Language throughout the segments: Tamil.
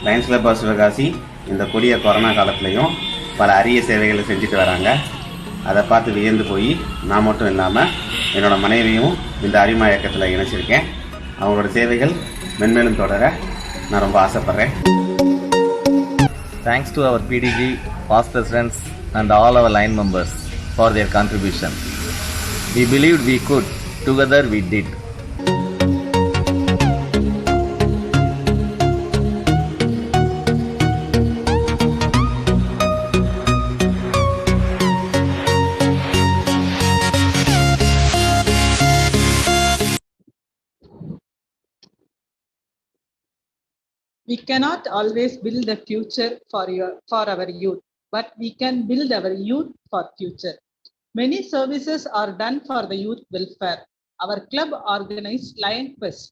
லயன்ஸ் கிளப் ஆஃப் சிவகாசி இந்த கொடிய கொரோனா காலத்துலேயும் பல அரிய சேவைகளை செஞ்சுட்டு வராங்க. அதை பார்த்து வியந்து போய் நான் மட்டும் இல்லாமல் என்னோடய மனைவியும் இந்த அரிமா இயக்கத்தில் இணைச்சிருக்கேன். அவங்களோட சேவைகள் மென்மேலும் தொடர நான் ரொம்ப ஆசைப்பட்றேன். Thanks to our PDG, past presidents and all our line members for their contribution. We believed we could, together we did. We cannot always build the future for our youth, but we can build our youth for future. Many services are done for the youth welfare. Our club organized Lion Quest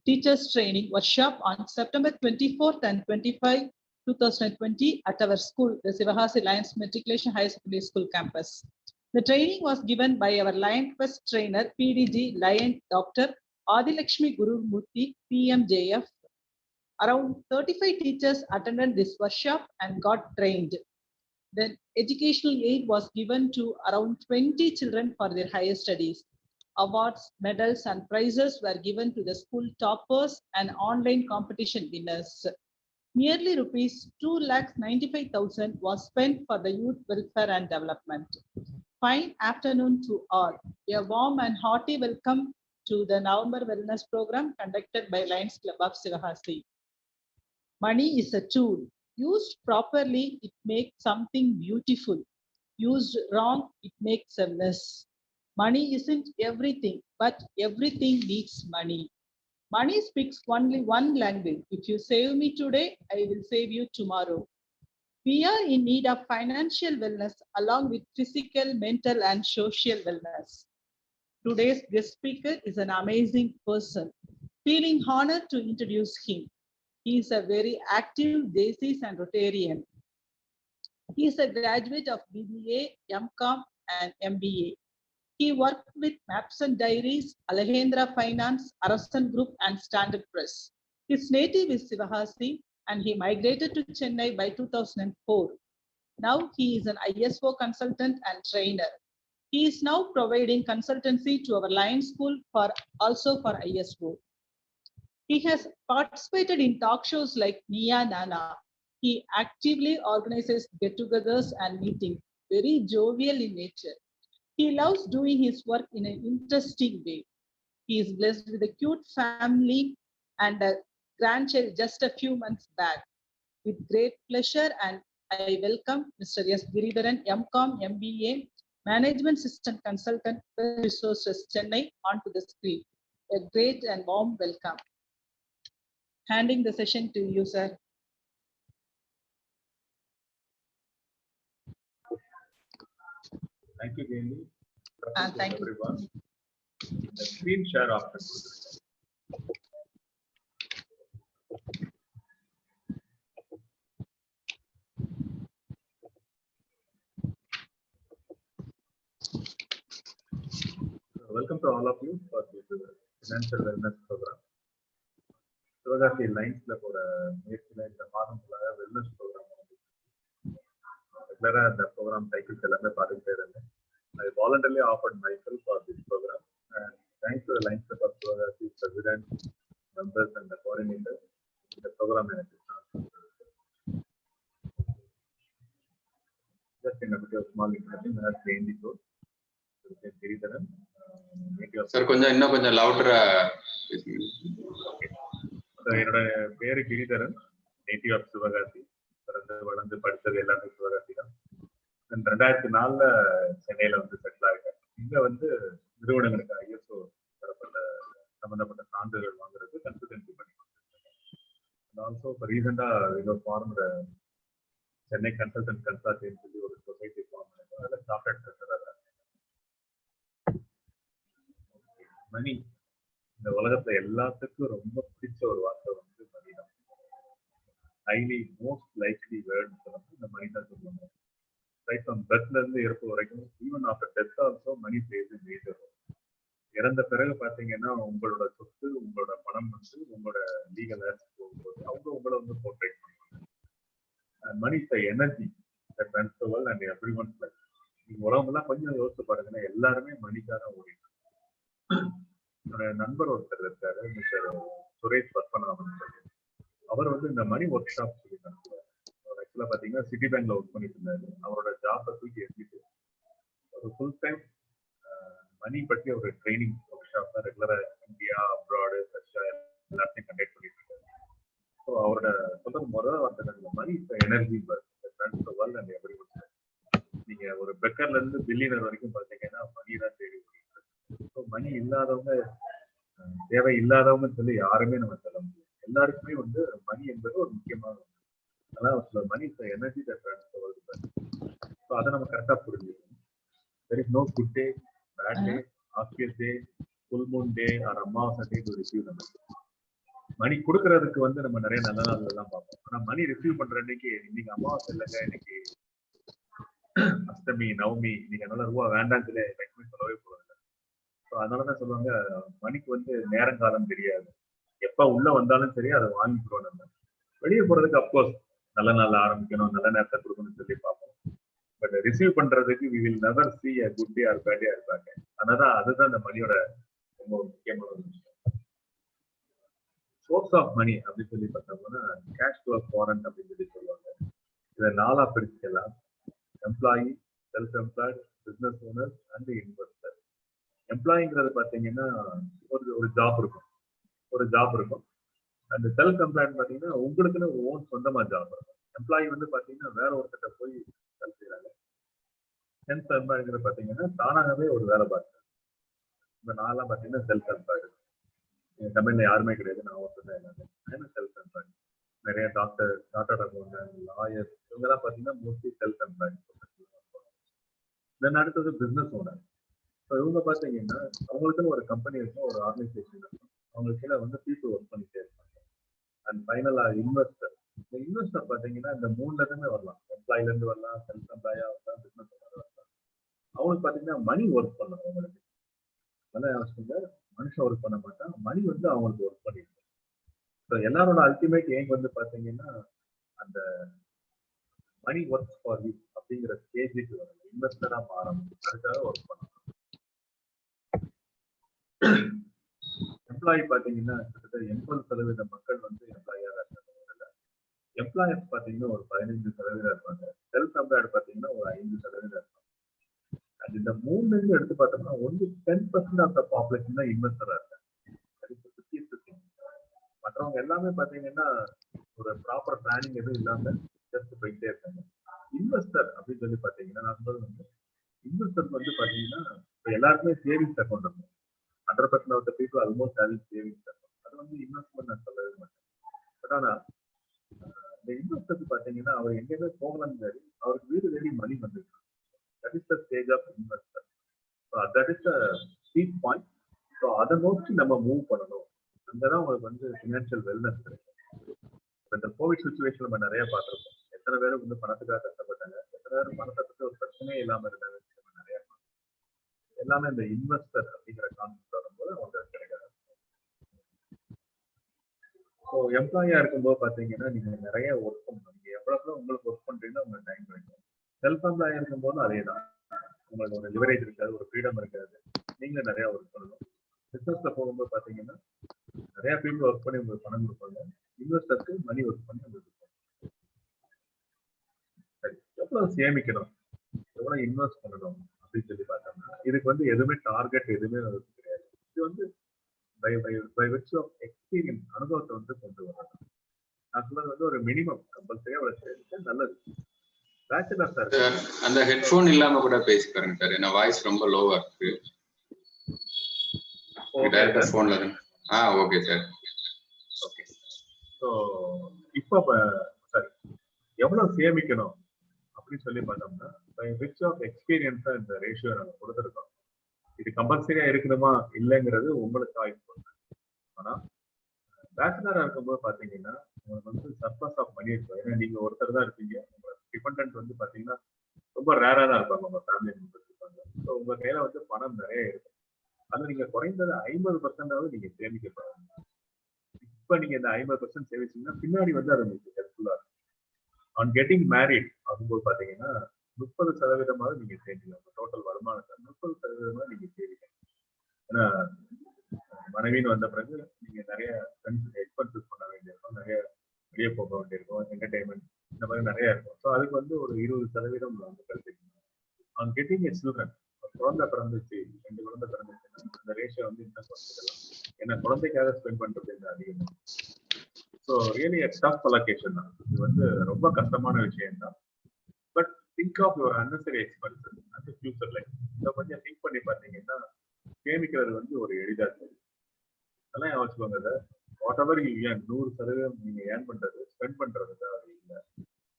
Teachers Training Workshop on September 24th and 25th, 2020 at our school, the Sivahasi Lions Matriculation High Secondary School campus. The training was given by our Lion Quest trainer, PDG Lion Dr. Adilakshmi Gurumurthy, PMJF. Around 35 teachers attended this workshop and got trained. The educational aid was given to around 20 children for their higher studies. Awards, medals, and prizes were given to the school toppers and online competition winners. Nearly rupees 2,95,000 was spent for the youth welfare and development. Fine afternoon to all. A warm and hearty welcome to the November Wellness Program conducted by Lions Club of Sivahasi. Money is a tool. Used properly, it makes something beautiful. Used wrong, it makes a mess. Money isn't everything, but everything needs money. Money speaks only one language. If you save me today, I will save you tomorrow. We are in need of financial wellness along with physical, mental, and social wellness. Today's guest speaker is an amazing person. Feeling honored to introduce him. He is a very active Jaycees and Rotarian. He is a graduate of BBA, MCOM, and MBA. He worked with Maps and Diaries, Alejandra Finance, Arasan Group, and Standard Press. His native is Sivahasi, and he migrated to Chennai by 2004. Now he is an ISO consultant and trainer. He is now providing consultancy to our Lions School also for ISO. He has participated in talk shows like Nia Nana. He actively organizes get-togethers and meetings, very jovial in nature. He loves doing his work in an interesting way. He is blessed with a cute family and a grandchild just a few months back. With great pleasure, and I welcome Mr. S. Giridharan, MCOM, MBA, Management System Consultant, Resources, Chennai, onto the screen. A great and warm welcome. Handing the session to you, sir. Thank you, Gaili. Thank everyone. The screen share after. Welcome to all of you for this financial wellness program. Sivagasi Lions Club முயற்சியில இந்த மாதம் wellness program ரெகுலரா அந்த ப்ரோக்ராம் டைட்டில்ஸ் எல்லாமே பார்த்துட்டே இருந்தேன். I voluntarily offered myself for this program, and thanks to the Lions Club of Sivagasi president, members, and the coordinator, the program just in a bit of small introduction, I have trained the course. Sir கொஞ்சம் இன்னும் கொஞ்சம் லவுடரா. என்னோட பேரு கிரிதரன், நேட்டிவ் ஆஃப் சிவகாசி. பிறந்து வளர்ந்து படித்தது எல்லாமே சிவகாசி தான். 2004 சென்னையில செட்டில் ஆகிட்டேன். இங்க நிறுவனங்களுக்கு ISO தரப்பட்ட சம்பந்தப்பட்ட சான்றிதழ் வாங்குறது கன்சல்டன்சி பண்ணிட்டு ஆல்சோ இப்போ ரீசெண்டா ஃபார்ம் சென்னை கன்சல்டன்ட் கன்சார்டியம் சொல்லி ஒரு சொசைட்டி ஃபார்ம் பண்ணிட்டோம். அதில் சாஃப்ட்வேர் ட்ரெஷரர். மணி இந்த உலகத்துல எல்லாத்துக்கும் ரொம்ப பிடிச்ச ஒரு வார்த்தை மணி தான். ஹைலி மோஸ்ட் லைக்லி வேர்ட்ஸ் இந்த மணி தான் சொல்லுவாங்க. ரைட் ஃப்ரம் பர்த்ல இருந்து இறப்பு வரைக்கும், even after death also money plays in major role. இறந்த பிறகு பாத்தீங்கன்னா உங்களோட சொத்து, உங்களோட பணம் உங்களோட லீகல் ஆக்ட் போகும்போது அவங்க உங்களை போர்ட்ரேட் பண்ணுவாங்க. Money is the energy that runs the world and everyone's life. நீங்க உலகமெல்லாம் கொஞ்சம் யோசிச்சு பாருங்கன்னா எல்லாருமே மணிக்காக ஓடிட்டு. என்னோட நண்பர் ஒருத்தர் இருக்காரு, மிஸ்டர் சுரேஷ் பத்மநாபன் சொல்லி. அவர் வந்து இந்த மணி ஒர்க் ஷாப் சொல்லி நடத்துவார். அவர் ஆக்சுவலா பாத்தீங்கன்னா சிட்டி பேங்க்ல ஒர்க் பண்ணிட்டு இருந்தாரு. அவரோட ஜாப்பை தூக்கி எடுத்துட்டு ஒரு ஃபுல் டைம் மணி பற்றி ஒரு ட்ரைனிங் ஒர்க் ஷாப் தான் ரெகுலரா இந்தியா, அப்ராடு, ரஷ்யா எல்லாத்தையும் கண்டக்ட் பண்ணிட்டு இருக்காரு. ஸோ அவரோட முதல் வார்த்தை money energy world and every one. நீங்க ஒரு பெக்கர்ல இருந்து பில்லியனர் வரைக்கும் பாத்தீங்கன்னா மணி தான் தேடி. ஸோ மணி இல்லாதவங்க தேவை இல்லாதவங்கன்னு சொல்லி யாருமே நம்ம சொல்ல முடியும். எல்லாருக்குமே வந்து மணி என்பது ஒரு முக்கியமான ஒன்று. அதான் money is energy that runs world. So அதை நம்ம கரெக்டாக புரிஞ்சுக்கணும். there is no good day, bad day, auspicious day, full moon day or அமாவாசை day to receive the money. மணி கொடுக்கறதுக்கு வந்து நம்ம நிறைய நல்ல நாள்ல எல்லாம் பார்ப்போம். ஆனா மணி ரிசீவ் பண்ற அன்னைக்கு இன்னைக்கு அமாவாசை இல்லைங்க, இன்னைக்கு அஷ்டமி, நவமி, இன்னைக்கு அதனால ரூபா வேண்டாம்னு சொல்லி லட்சுமி சொல்லவே போறதில்லை. ஸோ அதனாலதான் சொல்லுவாங்க மணிக்கு வந்து நேரங்காலம் தெரியாது. எப்ப உள்ள வந்தாலும் சரி அதை வாங்கிக்கிறோம். நம்ம வெளியே போறதுக்கு அப்கோர்ஸ் நல்ல நாள்ல ஆரம்பிக்கணும், நல்ல நேரத்தை கொடுக்கணும்னு சொல்லி பார்ப்போம். பட் ரிசீவ் பண்றதுக்கு we will never see a good day or bad day இருப்பாங்க. அதனால அதுதான் இந்த மணியோட ரொம்ப முக்கியமான ஒரு விஷயம். சோர்ஸ் ஆஃப் மணி அப்படின்னு சொல்லி பார்த்தோம்னா கேஷ் ஃப்ளோ ஃபாரண்ட் அப்படின்னு சொல்லி சொல்லுவாங்க. இதை 4ஆ பிரிச்சுக்கலாம். Employee, self employed, business owner and investor. எம்ப்ளாயிங்கிறது பார்த்தீங்கன்னா ஒரு ஜாப் இருக்கும். அந்த செல்ஃப் எம்ப்ளாய்டு பார்த்தீங்கன்னா உங்களுக்குன்னு ஓன் சொந்தமா ஜாப் இருக்கும். எம்ப்ளாயி வந்து பார்த்தீங்கன்னா வேற ஒருத்தட்ட போய் வேலை செய்யறாங்க. செல்ஃப் எம்ப்ளாய்டுங்கிறது பார்த்தீங்கன்னா தானாகவே ஒரு வேலை பார்க்குறாங்க. இந்த 4ஆம் பார்த்தீங்கன்னா செல்ஃப் எம்ப்ளாய்டு. தமிழ்ல யாருமே கிடையாது, நான் ஒருத்தர் தான் எல்லாமே செல்ஃப் எம்ப்ளாய்டு. நிறைய டாக்டர், சார்ட்டர்ட் அக்கௌண்டன்ட், லாயர் இவங்கெல்லாம் பார்த்தீங்கன்னா மோஸ்ட்லி செல்ஃப் எம்ப்ளாய்டு. தென் அடுத்தது பிசினஸ் ஓனர். ஸோ இவங்க பார்த்தீங்கன்னா அவங்களுக்குன்னு ஒரு கம்பெனி இருக்கும், ஒரு ஆர்கனைசேஷன் இருக்கும். அவங்களுக்கு கீழே வந்து பீப்புள் ஒர்க் பண்ணிட்டே இருப்பாங்க. அண்ட் ஃபைனலா இன்வெஸ்டர். இந்த இன்வெஸ்டர் பார்த்தீங்கன்னா இந்த 3ல இருந்துமே வரலாம். எம்ப்ளாயில இருந்து வரலாம், செல்ஃப் எம்ப்ளாயா வரலாம், பிசினஸ் ஓனர் வரலாம். அவங்களுக்கு பார்த்தீங்கன்னா மணி ஒர்க் பண்ணணும். அவங்களுக்கு அதான் அவசியம். மனுஷன் ஒர்க் பண்ண மாட்டான், மணி வந்து அவங்களுக்கு ஒர்க் பண்ணிருக்கு. ஸோ எல்லாரோட அல்டிமேட் எய்ம் வந்து பார்த்தீங்கன்னா அந்த மணி ஒர்க் ஃபார் யூ அப்படிங்கிற ஸ்டேஜுக்கு வரணும். இன்வெஸ்டரா மாறணும், அதுக்காக ஒர்க் பண்ணணும். எம்ப்ளாயி பார்த்தீங்கன்னா கிட்டத்தட்ட 80% மக்கள் வந்து எம்ப்ளாயா தான் இருக்காங்க. எம்ப்ளாயர்ஸ் பார்த்தீங்கன்னா ஒரு 15% இருப்பாங்க. செல்ஃப் எம்ப்ளாய்டு பார்த்தீங்கன்னா ஒரு 5% இருப்பாங்க. அண்ட் இந்த 3 எடுத்து பார்த்தோம்னா ஒன்லி 10% ஆஃப் த பாப்புலேஷன் தான் இன்வெஸ்டரா இருக்காங்க. மற்றவங்க எல்லாமே பார்த்தீங்கன்னா ஒரு ப்ராப்பர் பிளானிங் எதுவும் இல்லாம ஜஸ்ட் போயிட்டே இருக்காங்க. இன்வெஸ்டர் அப்படின்னு சொல்லி பார்த்தீங்கன்னா நான் சொல்றது வந்து இன்வெஸ்டர் வந்து பார்த்தீங்கன்னா எல்லாருக்குமே சேவிங்ஸ் அக்கௌண்ட் இருக்கும். 100% of the people almost having savings account. அது வந்து இன்வெஸ்ட்மெண்ட் நான் சொல்லவே மாட்டேன். பட் ஆனா இந்த இன்வெஸ்டருக்கு பார்த்தீங்கன்னா அவர் எங்கேயுமே போகலாம், சரி அவருக்கு வீடு தேடி மணி வந்துருக்கு. That is the stage of investor. That is the sweet point. So அதை நோக்கி நம்ம மூவ் பண்ணணும். அங்கதான் உங்களுக்கு வந்து ஃபினான்ஷியல் வெல்னஸ் கிடைக்கும். இந்த கோவிட் சுச்சுவேஷன் நம்ம நிறைய பார்த்துருக்கோம். எத்தனை பேரும் வந்து பணத்துக்காக கஷ்டப்பட்டாங்க, எத்தனை பேரும் பணத்தை பற்றி ஒரு பிரச்சனையே இல்லாம இருந்தாங்க. நிறைய எல்லாமே இந்த இன்வெஸ்டர் அப்படிங்கிற கான்செப்ட் வரும்போது அவங்களுக்கு கிடைக்காது. ஸோ எம்ப்ளாயியா இருக்கும்போது பார்த்தீங்கன்னா நீங்க நிறைய ஒர்க் பண்ணணும். நீங்க எவ்வளவு உங்களுக்கு ஒர்க் பண்றீங்கன்னா உங்களுக்கு டைம் கிடைக்கும். செல்ஃப் எம்ப்ளாயா இருக்கும்போது அதே தான். உங்களுக்கு ஒரு லிவரேஜ் இருக்காது, ஒரு ஃப்ரீடம் இருக்காது, நீங்களும் நிறைய ஒர்க் பண்ணணும். பிசினஸ்ல போகும்போது பார்த்தீங்கன்னா நிறைய பீப்புள் ஒர்க் பண்ணி உங்களுக்கு பணம் கொடுப்பாங்க. இன்வெஸ்டருக்கு மணி ஒர்க் பண்ணி உங்களுக்கு சரி எவ்வளவு சேமிக்கணும், எவ்வளவு இன்வெஸ்ட் பண்ணணும் அப்படின்னு சொல்லி பார்த்தோம்னா இதுக்கு வந்து எதுவுமே டார்கெட் எதுவுமே கிடையாது. இது வந்து பை விர்ச்சு ஆஃப் எக்ஸ்பீரியன்ஸ், அனுபவத்தை வந்து கொண்டு வரணும். நான் சொல்றது வந்து ஒரு மினிமம் கம்பல்சரியா அவ்வளவு சேமிச்சா நல்லது. பேச்சுலர் சார் அந்த ஹெட்ஃபோன் இல்லாம கூட பேசி பாருங்க சார். என்ன வாய்ஸ் ரொம்ப லோவா இருக்கு. டைரக்டா போன்ல தான். Okay sir. ஓகே. ஸோ இப்போ சார் எவ்வளவு சேமிக்கணும் அப்படின்னு சொல்லி பார்த்தோம்னா பை விச் ஆஃப் எக்ஸ்பீரியன்ஸா இந்த ரேஷியோ நாங்கள் கொடுத்துருக்கோம். இது கம்பல்சரியா இருக்கணுமா இல்லைங்கிறது உங்களுக்கு சாய்ஸ் பண்ணுறேன். ஆனா பேச்சுலரா இருக்கும்போது பாத்தீங்கன்னா உங்களுக்கு வந்து சர்ப்ளஸ் ஆஃப் மணி இருக்கும். ஏன்னா நீங்க ஒருத்தர் தான் இருப்பீங்க. உங்க டிபெண்டன்ட் வந்து பாத்தீங்கன்னா ரொம்ப ரேரா தான் இருப்பாங்க, உங்க ஃபேமிலி மெம்பர்ஸ் இருப்பாங்க. ஸோ உங்க கையில வந்து பணம் நிறைய இருக்கும். அது நீங்க குறைந்தது 50% நீங்க சேமிக்க பாருங்க. இப்ப நீங்க இந்த 50% சேமிச்சீங்கன்னா பின்னாடி வந்து அது உங்களுக்கு ஹெல்ப்ஃபுல்லா இருக்கும். ஆன் கெட்டிங் மேரிட் ஆகும்போது பாத்தீங்கன்னா 30% நீங்க சேமிங்க. உங்க டோட்டல் வருமானத்தை 30% நீங்க சேவிங்க. ஏன்னா மனைவின்னு வந்த பிறகு நீங்க நிறைய எக்ஸ்பென்சஸ் பண்ண வேண்டியிருக்கும், நிறைய வெளியே போக வேண்டியிருக்கும், என்டர்டைன்மெண்ட் இந்த மாதிரி நிறைய இருக்கும். ஸோ அதுக்கு வந்து ஒரு 20% வந்து கழிச்சிக்கணும். ஆன் கெட்டிங் எ சில்ட்ரன், குழந்தை பிறந்துச்சு, 2 குழந்தை பிறந்துச்சுன்னா அந்த ரேஷியோ வந்து இன்னும் குறைச்சிக்கலாம். ஏன்னா குழந்தைக்காக ஸ்பெண்ட் பண்றது இந்த அதிகம். ஸோ ரியலி டஃப் அலோகேஷன் தான். இது வந்து ரொம்ப கஷ்டமான விஷயம் தான். But think of your unnecessary expenses அந்த ஃபியூச்சர் லைஃப். இதை கொஞ்சம் திங்க் பண்ணி பார்த்தீங்கன்னா சேமிக்கிறது வந்து ஒரு எளிதாக இருக்குது. அதெல்லாம் யோசிச்சுக்கோங்க சார். வாட் எவர் யூ ஏன் 100% நீங்க ஏர்ன் பண்றது ஸ்பெண்ட் பண்றதுக்கு அது இல்லை.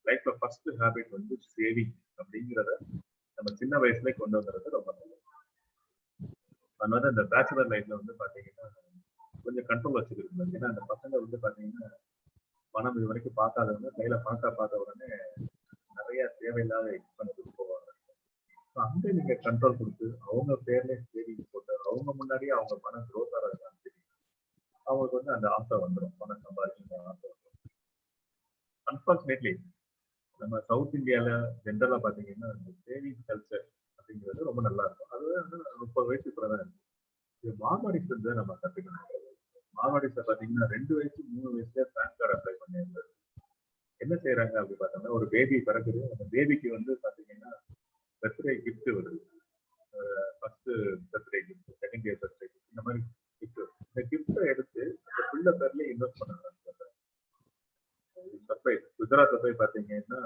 லைஃப்ல ஃபர்ஸ்ட் ஹேபிட் வந்து சேவிங் அப்படிங்கிறத நம்ம சின்ன வயசுல கொண்டு வந்துறது ரொம்ப நல்லது. அதனால இந்த பேச்சுலர் லைஃப்ல வந்து பாத்தீங்கன்னா கொஞ்சம் கண்ட்ரோல் வச்சுக்கிறது. ஏன்னா அந்த பசங்க வந்து பாத்தீங்கன்னா பணம் இது வரைக்கும் பார்க்காதவங்க கையில பணத்தை பார்த்த உடனே நிறைய தேவையில்லாத எக்ஸ்பென்சஸ் போவாங்க. அங்க நீங்க கண்ட்ரோல் கொடுத்து அவங்க பேர்ல சேவிங் போட்டு அவங்க முன்னாடியே அவங்க பணம் க்ரோத் ஆகிறதுக்கு அவங்களுக்கு வந்து அந்த ஆசை வந்துடும், பணம் சம்பாதிக்கிற ஆசை வந்துடும். அன்பார்ச்சுனேட்லி நம்ம சவுத் இந்தியால ஜென்ரலா பாத்தீங்கன்னா இந்த சேவிங் கல்ச்சர் அப்படிங்கிறது ரொம்ப நல்லா இருக்கும். அது வந்து 30 வயசுக்கு தான் இருக்கும். இது மார்வாடிஸ் வந்து நம்ம கத்துக்கணும். மார்வாடிஸ்ல பாத்தீங்கன்னா 2 வயசு 3 வயசுல பேன் கார்டு அப்ளை பண்ணியிருந்தது. என்ன செய்யறாங்க அப்படி பார்த்தோம்னா ஒரு பேபி பிறகுது, அந்த பேபிக்கு வந்து பாத்தீங்கன்னா பர்த்டே கிஃப்ட் வருது. First birthday gift, second year birthday gift, இந்த மாதிரி கிஃப்ட். இந்த கிஃப்டை எடுத்து அந்த பிள்ளை பேர்ல இன்வெஸ்ட் பண்ணாங்க. சர்ப்ரைஸ். குஜராத்ல போய் பாத்தீங்கன்னா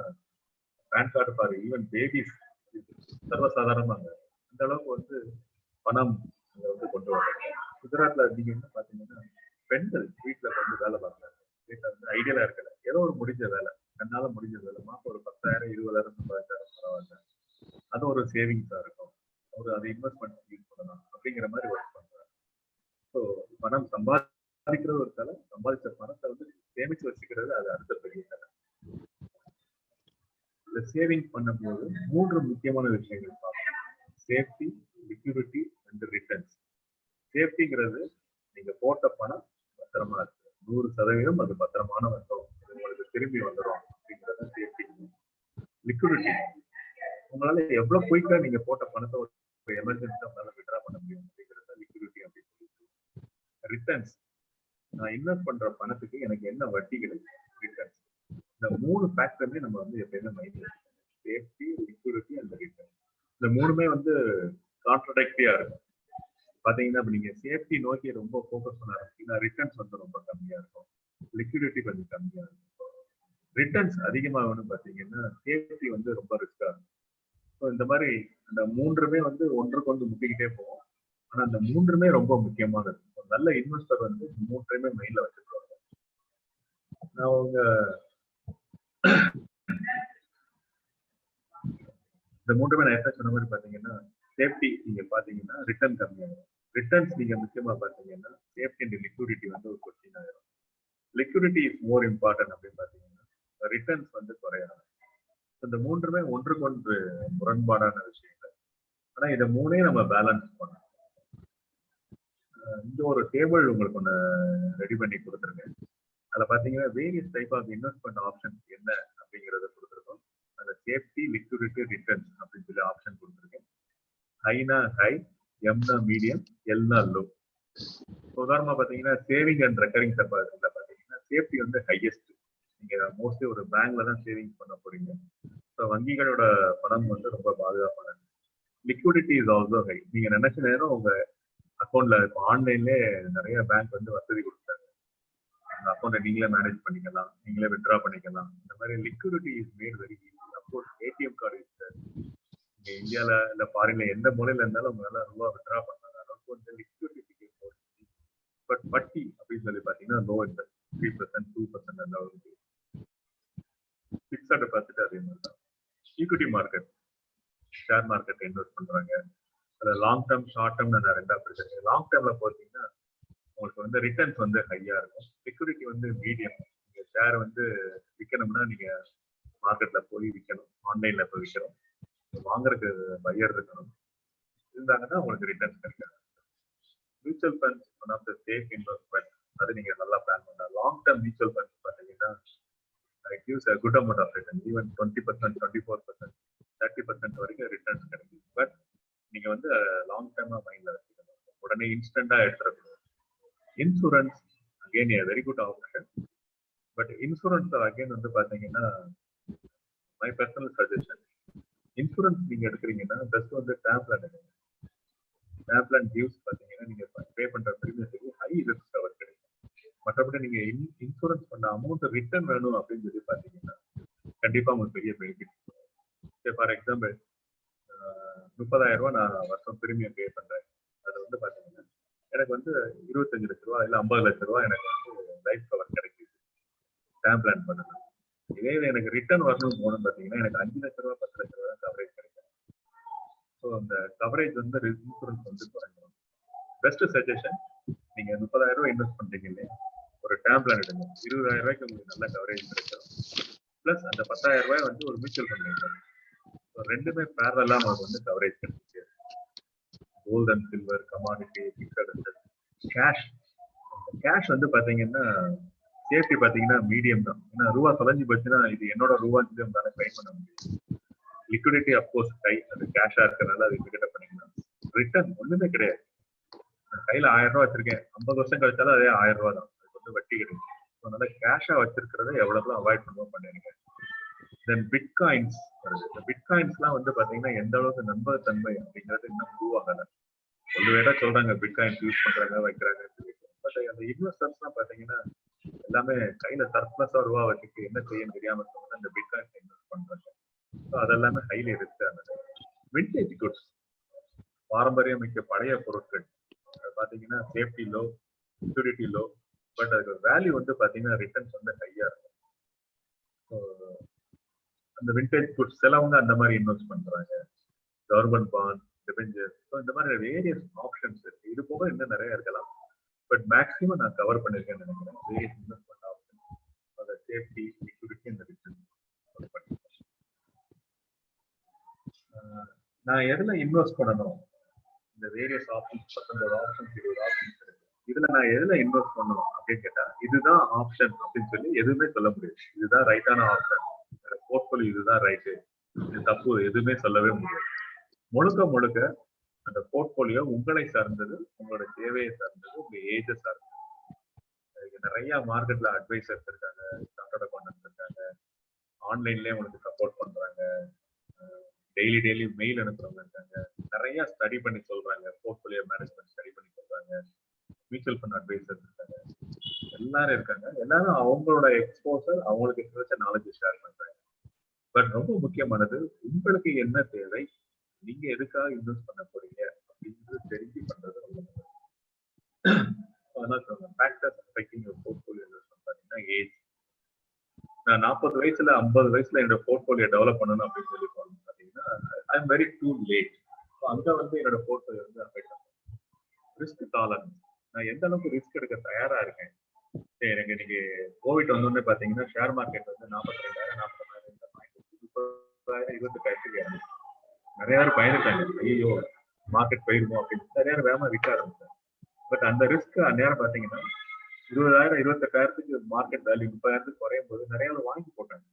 பேன் கார்டு பாரு, ஈவன் பேபிஸ் சர்வசாதாரணமாங்க அந்த அளவுக்கு வந்து பணம் வந்து கொண்டு வராங்க. குஜராத்ல நீங்க என்ன பாத்தீங்கன்னா பெண்கள் வீட்டுல வந்து வேலை பார்க்கறாங்க. வீட்டுல வந்து ஐடியலா இருக்கல, ஏதோ ஒரு முடிஞ்ச வேலை, என்னால முடிஞ்ச வேலை, மாசம் ஒரு 10,000 20,000 சம்பாதிச்சாலும் பரவாயில்ல, அது ஒரு சேவிங்ஸா இருக்கும், ஒரு அதை இன்வெஸ்ட்மெண்ட் யூஸ் பண்ணலாம் அப்படிங்கிற மாதிரி ஒர்க் பண்றாங்க. ஸோ பணம் சம்பாதிக்கிறது ஒரு தலை, சம்பாதிச்ச பணத்தை வந்து சேமிச்சு வச்சுக்கிறது அது அடுத்த பெரிய தலை. இந்த சேவிங் பண்ணும்போது 3 முக்கியமான விஷயங்கள் பார்க்கணும். Safety, liquidity and returns. சேஃப்டிங்கிறது நீங்க போட்ட பணம் பத்திரமா இருக்கு, 100% அது பத்திரமான வரும், உங்களுக்கு திரும்பி வந்துடும் அப்படிங்கிறது சேஃப்டி. லிக்விடிட்டி, உங்களால எவ்வளவு குயிக்கா நீங்க போட்ட பணத்தை ஒரு எமர்ஜென்சியா உங்களால விட்ரா பண்ண முடியும் அப்படிங்கிறது லிக்விடிட்டி அப்படின்னு சொல்லிட்டு. ரிட்டர்ன்ஸ், நான் இன்வெஸ்ட் பண்ற பணத்துக்கு எனக்கு என்ன வட்டி கிடைக்கும், ரிட்டர்ன்ஸ். இந்த 3 ஃபேக்டருமே நம்ம வந்து எப்பயுமே மைண்ட்ல இருக்கணும். Safety, liquidity and return. இந்த 3மே வந்து கான்ட்ரடிக்டியா இருக்கும். பாத்தீங்கன்னா இப்ப நீங்க சேஃப்டி நோக்கி ரொம்ப ஃபோக்கஸ் பண்ண ஆரம்பிச்சீங்கன்னா ரிட்டர்ன்ஸ் வந்து ரொம்ப கம்மியா இருக்கும், லிக்விடிட்டி கொஞ்சம் கம்மியா இருக்கும். ரிட்டர்ன்ஸ் அதிகமாகணும்னு பாத்தீங்கன்னா சேஃப்டி வந்து ரொம்ப ரிஸ்கா இருக்கும். ஸோ இந்த மாதிரி அந்த 3மே வந்து ஒன்றுக்கு ஒன்று முட்டிக்கிட்டே போகும். ஆனா அந்த 3மே ரொம்ப முக்கியமானது. ஒரு நல்ல இன்வெஸ்டர் வந்து 3மே மைண்ட்ல வச்சுருவாங்க. நான் உங்க இந்த 3மே நான் எப்ப சொன்ன மாதிரி பாத்தீங்கன்னா சேஃப்டி நீங்க பாத்தீங்கன்னா ரிட்டர்ன் கம்மியாகும். ரிட்டர்ன்ஸ் நீங்க முக்கியமா பாத்தீங்கன்னா சேஃப்டி அண்ட் லிக்விடிட்டி வந்து ஒரு கொஸ்டின் ஆயிரும். லிக்விடிட்டி இஸ் மோர் இம்பார்ட்டன்ட் அப்படின்னு பாத்தீங்கன்னா ரிட்டர்ன்ஸ் வந்து குறையாது. இந்த 3மே ஒன்றுக்கு ஒன்று முரண்பாடான விஷயங்கள். ஆனா இதை 3ஐயும் நம்ம பேலன்ஸ் பண்ணணும். இந்த ஒரு டேபிள் உங்களுக்கு ஒன்று ரெடி பண்ணி கொடுத்துருக்கேன். அதுல பாத்தீங்கன்னா various type of investment option என்ன அப்படிங்கறத கொடுத்துருக்கோம். அதுல சேஃப்டி, லிக்விடிட்டி, ரிட்டர்ன்ஸ் அப்படின்னு சொல்லி ஆப்ஷன் கொடுத்துருக்கேன். ஹைனா ஹை, எம்னா மீடியம், எல்னா லோ. உதாரணமா பாத்தீங்கன்னா சேவிங் அண்ட் ரெக்கரிங் டெபாசிட்ல பாத்தீங்கன்னா சேஃப்டி வந்து ஹையஸ்ட். நீங்க மோஸ்ட்லி ஒரு பேங்க்ல தான் சேவிங்ஸ் பண்ண போறீங்க. ஸோ வங்கிகளோட பணம் வந்து ரொம்ப பாதுகாப்பானது. Liquidity is also high. நீங்க நினைச்ச நேரம் உங்க அக்கௌண்ட்ல இப்போ ஆன்லைன்லேயே நிறைய பேங்க் வந்து வசதி கொடுத்தாங்க. அந்த அக்கௌண்ட்டை நீங்களே மேனேஜ் பண்ணிக்கலாம், நீங்களே வித்ட்ரா பண்ணிக்கலாம். இந்த மாதிரி liquidity is made very easy. Of course ATM card இருக்கு. நீங்க இந்தியால இல்ல ஃபாரின்ல எந்த மூலையில இருந்தாலும் உங்களால ரூபா வித்ட்ரா பண்ணலாம். அளவுக்கு வந்து லிக்விடிட்டி. பட் வட்டி அப்படின்னு சொல்லி பாத்தீங்கன்னா லோ இன்ட்ரெஸ்ட், 3%, 2% அந்த அளவுக்கு. பிக்ஸட் டெபாசிட் அதே மாதிரி தான். Equity market, share market invest பண்றாங்க. அதுல லாங் டேர்ம், ஷார்ட் டேர்ம் நான் 2ஆ பிரிச்சிருக்கேன். லாங் டேர்ம்ல போட்டீங்கன்னா உங்களுக்கு வந்து ரிட்டர்ன்ஸ் வந்து ஹையா இருக்கும், லிக்விடிட்டி வந்து மீடியம். நீங்க ஷேர் வந்து விற்கணும்னா நீங்க மார்க்கெட்ல போய் விற்கணும், ஆன்லைன்ல போய் விற்கணும், வாங்குறதுக்கு பையர் இருக்கணும், இருந்தாங்கன்னா உங்களுக்கு ரிட்டர்ன்ஸ் கிடைக்காது. Mutual funds one of the safe investment, அது நீங்க நல்லா பிளான் பண்ணலாம். லாங் டேர்ம் மியூச்சுவல் ஃபண்ட்ஸ் பார்த்தீங்கன்னா gives a good amount of return. Even 20%, 24%, 30% வரைக்கும் ரிட்டர்ன்ஸ் கிடைக்கும். பட் நீங்க வந்து லாங் டேர்மா மைண்ட்ல வச்சுக்கணும். உடனே இன்ஸ்டன்டா எடுத்துடக்கூடாது. Insurance again a very good option. But insurance again வந்து பாத்தீங்கன்னா மை பர்சனல் சஜஷன், இன்சூரன்ஸ் நீங்க எடுக்கிறீங்கன்னா ஜஸ்ட் வந்து டேர்ம் பிளான் எடுங்க. டேர்ம் பிளான் கிவ்ஸ் பாத்தீங்கன்னா நீங்க பே பண்ற பிரீமியத்துக்கு ஹை ரிஸ்க் கவர் கிடைக்கும். மற்றபடி நீங்க இன்சூரன்ஸ் பண்ண அமௌண்ட் ரிட்டர்ன் வேணும் அப்படின்னு சொல்லி பாத்தீங்கன்னா கண்டிப்பா உங்களுக்கு பெரிய பெனிஃபிட். ஃபார் எக்ஸாம்பிள் 30,000 ரூபாய் நான் வருஷம் பிரீமியம் பே பண்றேன். அது வந்து பாத்தீங்கன்னா எனக்கு வந்து 25 லட்ச ரூபாய் இல்ல 50 லட்ச ரூபாய் எனக்கு வந்து லைஃப் கவர் கிடைக்குது டேர்ம் பிளான் பண்ணணும். இதே எனக்கு ரிட்டர்ன் வரணும் போகணும்னு பாத்தீங்கன்னா எனக்கு 5 லட்ச ரூபாய் 10 லட்ச ரூபாய் கவரேஜ் கிடைக்கும். ஸோ அந்த கவரேஜ் வந்து இன்சூரன்ஸ் வந்து குறைஞ்சிடும். பெஸ்ட் சஜஷன், நீங்க 30,000 ரூபாய் இன்வெஸ்ட் பண்றீங்கன்னு ஒரு டேர்ம் பிளான் எடுங்க. 20,000 ரூபாய்க்கு உங்களுக்கு நல்ல கவரேஜ் கிடைக்கும். பிளஸ் அந்த 10,000 ரூபாய் வந்து ஒரு மியூச்சுவல் ஃபண்ட் எடுக்கணும். ரெண்டுமே பேரலா நமக்கு வந்து கவரேஜ் கிடைச்சிருக்கு. Gold and silver, commodity, fixed asset, cash. Cash வந்து பாத்தீங்கன்னா சேஃப்டி பாத்தீங்கன்னா மீடியம் தான். ஏன்னா ரூபா தொலைஞ்சு போச்சுன்னா இது என்னோட ரூபான்னு சொல்லி உங்களால கிளைம் பண்ண முடியும். லிக்விடிட்டி அப்கோர்ஸ் கை அது கேஷா இருக்கிறதுனால அது கிட்ட பண்ணிக்கலாம். ரிட்டர்ன் ஒண்ணுமே கிடையாது. கையில 1000 ரூபாய் வச்சிருக்கேன், 50 வருஷம் கழிச்சாலும் அதே 1000 ரூபாய் தான். அது வந்து வட்டி கிடைக்கும். அதனால கேஷா வச்சிருக்கிறத எவ்வளவு அவாய்ட் பண்ணுவோம் பண்ணுறீங்க. தென் பிட்காயின்ஸ் வருது. இந்த பிட்காயின்ஸ்லாம் வந்து பாத்தீங்கன்னா எந்த அளவுக்கு நம்பகத்தன்மை அப்படிங்கிறது இன்னும் ப்ரூவ் ஆகல. ஒருவேளை சொல்றாங்க பிட்காயின்ஸ் யூஸ் பண்றாங்க வைக்கிறாங்க. பட் அந்த இன்வெஸ்டர்ஸ்லாம் பாத்தீங்கன்னா எல்லாமே கையில சர்ப்ளஸா ரூபா வச்சுட்டு என்ன செய்யணும் தெரியாம அந்த பிட்காயின்ஸ் இன்வெஸ்ட் பண்றாங்க. ஸோ அதெல்லாமே ஹைலி ரிஸ்க் ஆனது. விண்டேஜ் குட்ஸ், பாரம்பரியம் மிக்க பழைய பொருட்கள் பாத்தீங்கன்னா safety low, security low, but அதுக்கு வேல்யூ வந்து பாத்தீங்கன்னா ரிட்டர்ன்ஸ் வந்து ஹையா இருக்கும். ஸோ அந்த விண்டேஜ் குட்ஸ் சிலவங்க அந்த மாதிரி இன்வெஸ்ட் பண்றாங்க. கவர்மெண்ட் பாண்ட், டிபெஞ்சர்ஸ், ஸோ இந்த மாதிரி வேரியஸ் ஆப்ஷன்ஸ் இருக்கு. இது போக இன்னும் நிறைய இருக்கலாம். பட் மேக்ஸிமம் நான் கவர் பண்ணிருக்கேன்னு நினைக்கிறேன். வேரியஸ் இன்வெஸ்ட்மெண்ட் ஆப்ஷன், அந்த சேஃப்டி, செக்யூரிட்டி, இந்த ரிட்டர்ன். நான் எதுல இன்வெஸ்ட் பண்ணணும்? இந்த வேரியஸ் ஆப்ஷன்ஸ் 19 ஆப்ஷன்ஸ் 20 ஆப்ஷன்ஸ் இருக்கு. இதுல நான் எதுல இன்வெஸ்ட் பண்ணணும் அப்படின்னு கேட்டா இதுதான் ஆப்ஷன் அப்படின்னு சொல்லி எதுவுமே சொல்ல முடியாது. இதுதான் ரைட்டான ஆப்ஷன், போர்ட்ஃபோலியோ இதுதான் ரைட்டு, இது தப்பு, எதுவுமே சொல்லவே முடியாது. முழுக்க முழுக்க அந்த போர்ட்ஃபோலியோ உங்களை சார்ந்தது, உங்களோட தேவையை சார்ந்தது, உங்க ஏஜை சார்ந்தது. நிறைய மார்க்கெட்ல அட்வைசர்ஸ் இருக்காங்க, சார்ட்டர்ட் அக்கௌண்டன்ட்ஸ் இருக்காங்க, ஆன்லைன்லயே உங்களுக்கு சப்போர்ட் பண்றாங்க, டெய்லி மெயில் அனுப்புறவங்க இருக்காங்க, நிறைய ஸ்டடி பண்ணி சொல்றாங்க, போர்ட்ஃபோலியோ மேனேஜ்மெண்ட் ஸ்டடி பண்ணி சொல்றாங்க, மியூச்சுவல் ஃபண்ட் அட்வைசர்ஸ் இருக்காங்க, எல்லாரும் இருக்காங்க. எல்லாரும் அவங்களோட எக்ஸ்போசர், அவங்களுக்கு கிடைச்ச நாலேஜ் ஷேர் பண்றாங்க. பட் ரொம்ப முக்கியமானது உங்களுக்கு என்ன தேவை, நீங்க எதுக்காக இன்வெஸ்ட் பண்ண போறீங்க அப்படின்றது தெரிஞ்சு பண்றது ரொம்ப நல்லது. அதான் factors affecting your portfolio investment பாத்தீங்கன்னா ஏஜ். நான் 40 வயசுல 50 வயசுல என்னோட போர்ட்ஃபோலியோ டெவலப் பண்ணணும் அப்படின்னு சொல்லி பாத்தீங்கன்னா I am very too late. அங்க வந்து என்னோட போர்ட்ஃபோலியோ வந்து அஃபெக்ட் ஆகும். ரிஸ்க் டாலரன்ஸ், நான் எந்த அளவுக்கு ரிஸ்க் எடுக்க தயாரா இருக்கேன். எனக்கு இன்னைக்கு கோவிட் வந்தோடனே பாத்தீங்கன்னா ஷேர் மார்க்கெட் வந்து 42,000 43,000 30,000 28,000 நிறைய பேர் பயந்துட்டாங்க. ஐயோ மார்க்கெட் போயிருமோ அப்படின்னு நிறைய பேர் வேகமா விற்க ஆரம்பிச்சாங்க. பட் அந்த ரிஸ்க் அந்நேரம் பாத்தீங்கன்னா 20,000 28,000 மார்க்கெட் வேல்யூ 30,000 குறையும் போது நிறைய பேர் வாங்கி போட்டாங்க.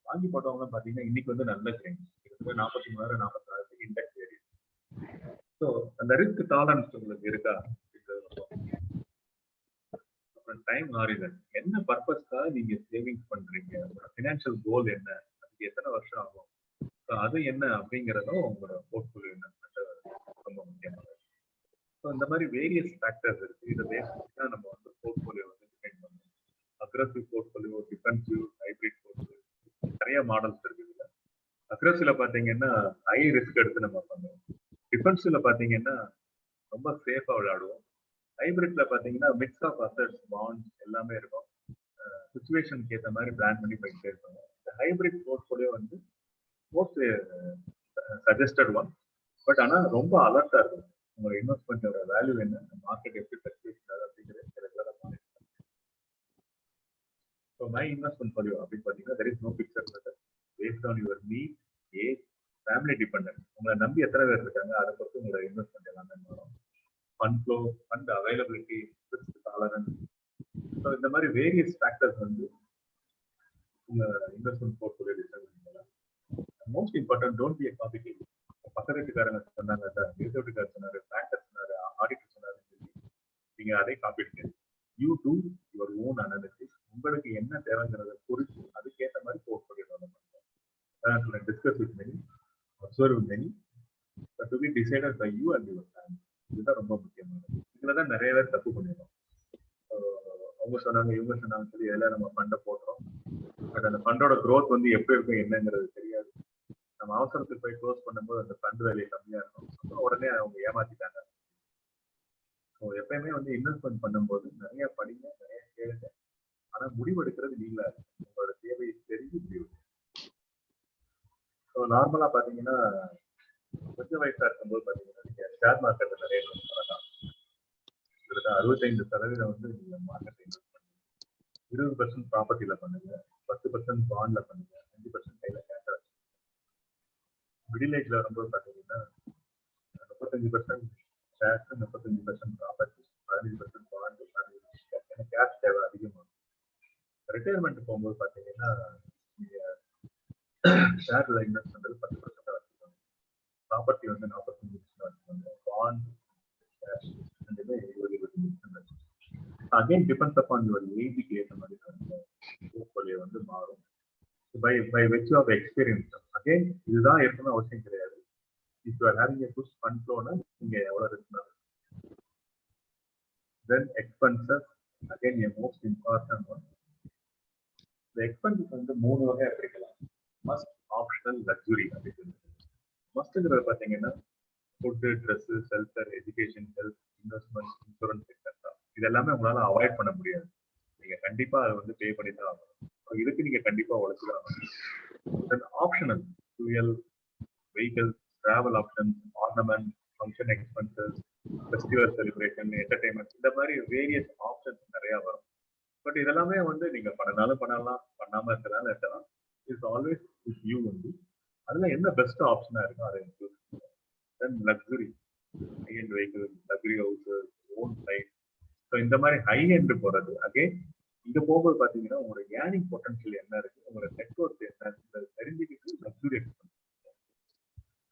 வாங்கி போட்டவங்க பாத்தீங்கன்னா இன்னைக்கு வந்து நல்ல சேஞ்ச் 43,000 44,000 இண்டெக்ஸ் ஏறி. ஸோ அந்த ரிஸ்க் டாலரன்ஸ் உங்களுக்கு இருக்கா? அப்புறம் டைம் ஹாரிசன், என்ன பர்பஸ்க்காக நீங்க சேவிங்ஸ் பண்றீங்க, ஃபினான்ஷியல் கோல் என்ன, அதுக்கு எத்தனை வருஷம் ஆகும், ஸோ அது என்ன அப்படிங்கிறதும் உங்களோட போர்ட்ஃபோலியோ இன்வெஸ்ட்மெண்ட் ரொம்ப முக்கியமானது. ஸோ இந்த மாதிரி வேரியஸ் ஃபேக்டர்ஸ் இருக்கு. இதை பேசிக்கா நம்ம வந்து போர்ட்ஃபோலியோ வந்து டிஃபைன் பண்ணணும். Aggressive portfolio, defensive, hybrid portfolio, நிறைய மாடல்ஸ் இருக்கு. இதுல அக்ரெசிவ்ல பாத்தீங்கன்னா ஹை ரிஸ்க் எடுத்து நம்ம பண்ணுவோம். டிஃபென்சிவ்ல பாத்தீங்கன்னா ரொம்ப சேஃபா விளையாடுவோம். ஹைபிரிட்ல பாத்தீங்கன்னா மிக்ஸ் ஆஃப் அசெட்ஸ், பாண்ட்ஸ் எல்லாமே இருக்கும். சிச்சுவேஷனுக்கு ஏற்ற மாதிரி பிளான் பண்ணி போயிட்டே இருப்பாங்க. இந்த ஹைபிரிட் போர்ட்ஃபோலியோ வந்து மோஸ்ட் சஜஸ்டட் ஒன். பட் ஆனா ரொம்ப அலர்ட்டா இருக்கும். உங்களோட இன்வெஸ்ட்மெண்டோட வேல்யூ என்ன, மார்க்கெட் எப்படி பெர்ஸ்பெக்டிவ் அப்படிங்கிறது ரெகுலரா மானிட்டர் பண்ணுங்க. ஸோ மை இன்வெஸ்ட்மெண்ட் போர்ட்ஃபோலியோ அப்படின்னு பாத்தீங்கன்னா there is no fixed method based on your need, age, family dependence. உங்களை நம்பி எத்தனை பேர் இருக்காங்க அதை பொறுத்து உங்களோட இன்வெஸ்ட்மெண்ட் எல்லாமே வரும். Fund flow, fund availability, risk tolerance, so இந்த மாதிரி வேரியஸ் ஃபேக்டர்ஸ் வந்து இன்வெஸ்ட்மெண்ட் போர்ட்ஃபோலியோ டிசைன் பண்ணிக்கலாம். Most important, don't be a copy king. பக்கத்து வீட்டுக்காரங்க சொன்னாங்க, எதிர்த்து வீட்டுக்காரர் சொன்னாரு, பேங்கர் சொன்னாரு, ஆடிட்டர் சொன்னாருன்னு சொல்லி நீங்க அதே காப்பி எடுக்க. You do your own analysis. உங்களுக்கு என்ன தேவைங்கிறத குறித்து அதுக்கேற்ற மாதிரி போர்ட்ஃபோலியோ டெவலப் பண்ணுங்க. Discuss with many, observe with many, to be decided by you and your family. இதுதான் ரொம்ப முக்கியமானது. இதுலதான் நிறைய பேர் தப்பு பண்ணிடுறோம். அவங்க சொன்னாங்க, இவங்க சொன்னாங்கன்னு சொல்லி எல்லாம் நம்ம ஃபண்டை போடுறோம். பட் அந்த ஃபண்டோட க்ரோத் வந்து எப்படி இருக்கும் என்னங்கிறது தெரியாது. நம்ம அவசரத்துக்கு போய் க்ளோஸ் பண்ணும்போது அந்த ஃபண்ட் வேல்யூ கம்மியா இருக்கும், அப்புறம் உடனே அவங்க ஏமாத்திட்டாங்க. ஸோ எப்பயுமே வந்து இன்வெஸ்ட்மெண்ட் பண்ணும்போது நிறைய படிங்க, நிறைய கேளுங்க. ஆனா முடிவெடுக்கிறது நீங்களா இருக்கு. உங்களோட தேவையை தெரிஞ்சு முடிவு. ஸோ நார்மலா பாத்தீங்கன்னா கொஞ்சம் வயசா இருக்கும்போது பாத்தீங்கன்னா நீங்க ஷேர் மார்க்கெட்ல நிறைய இன்வெஸ்ட் பண்ணலாம். 65% வந்து நீங்க மார்க்கெட் இன்வெஸ்ட் பண்ணுங்க, 20% ப்ராப்பர்ட்டில பண்ணுங்க, 10% பாண்ட்ல பண்ணுங்க, 5% கையில கேஷ். மிடில் ஏஜ்ல வரும்போது பாத்தீங்கன்னா 35% ஷேர்ஸ், 35% ப்ராப்பர்ட்டி, 15% பாண்ட், ஏன்னா கேஷ் தேவை அதிகமாகும். ரிட்டையர்மெண்ட் போகும்போது பாத்தீங்கன்னா நீங்க ஷேர்ல இன்வெஸ்ட் பண்றது 10% வச்சுக்கோங்க, ப்ராப்பர்ட்டி வந்து 45% வச்சுக்கோங்க, பாண்ட், கேஷ் ரெண்டுமே 20% வச்சுக்கோங்க. அகைன் டிபெண்ட்ஸ் அப்பான் யுவர் ஏஜுக்கு ஏற்ற மாதிரி போர்ட்ஃபோலியோ வந்து மாறும். By which of experience. Again இதுதான் இருக்கணும் அவசியம் கிடையாது. If you are having a good fund ஃப்ளோனா நீங்க எவ்வளவு இருக்கணும். Then expenses, again a most important one. இந்த எக்ஸ்பென்சஸ் வந்து 3 வகையா பிரிக்கலாம். மஸ்ட், ஆப்ஷனல், லக்ஸுரி அப்படின்னு. மஸ்ட்ங்கிறது பாத்தீங்கன்னா food, dress, shelter, education, health, investment, insurance etcetera. இது எல்லாமே உங்களால அவாய்ட் பண்ண முடியாது. நீங்க கண்டிப்பா அதை வந்து பே பண்ணி தான் ஆகணும். இதுக்கு நீங்க கண்டிப்பா உழைச்சுதான் ஆகணும். Optional, fuel, vehicle, travel options, ornament, function expenses, festival celebration, entertainment, இந்த மாதிரி வேரியஸ் ஆப்ஷன்ஸ் நிறைய வரும். பட் இதெல்லாமே வந்து நீங்க பண்ணனாலும் பண்ணலாம், பண்ணாம இருக்கிறதால இருக்கலாம். இட்ஸ் ஆல்வேஸ் வித் யூ வந்து. அதுல என்ன பெஸ்ட் ஆப்ஷனா இருக்கும் அதை இன்க்ளூட் பண்ணுங்க. Then luxury, high end vehicle, luxury houses, own site. So இந்த மாதிரி ஹை எண்ட் போறது. அகைன் இங்க போகும்போது பாத்தீங்கன்னா உங்களோட ஏர்னிங் பொட்டன்ஷியல் என்ன இருக்கு, உங்களோட நெட்வொர்க் என்ன தெரிஞ்சுக்கிட்டு luxury expense.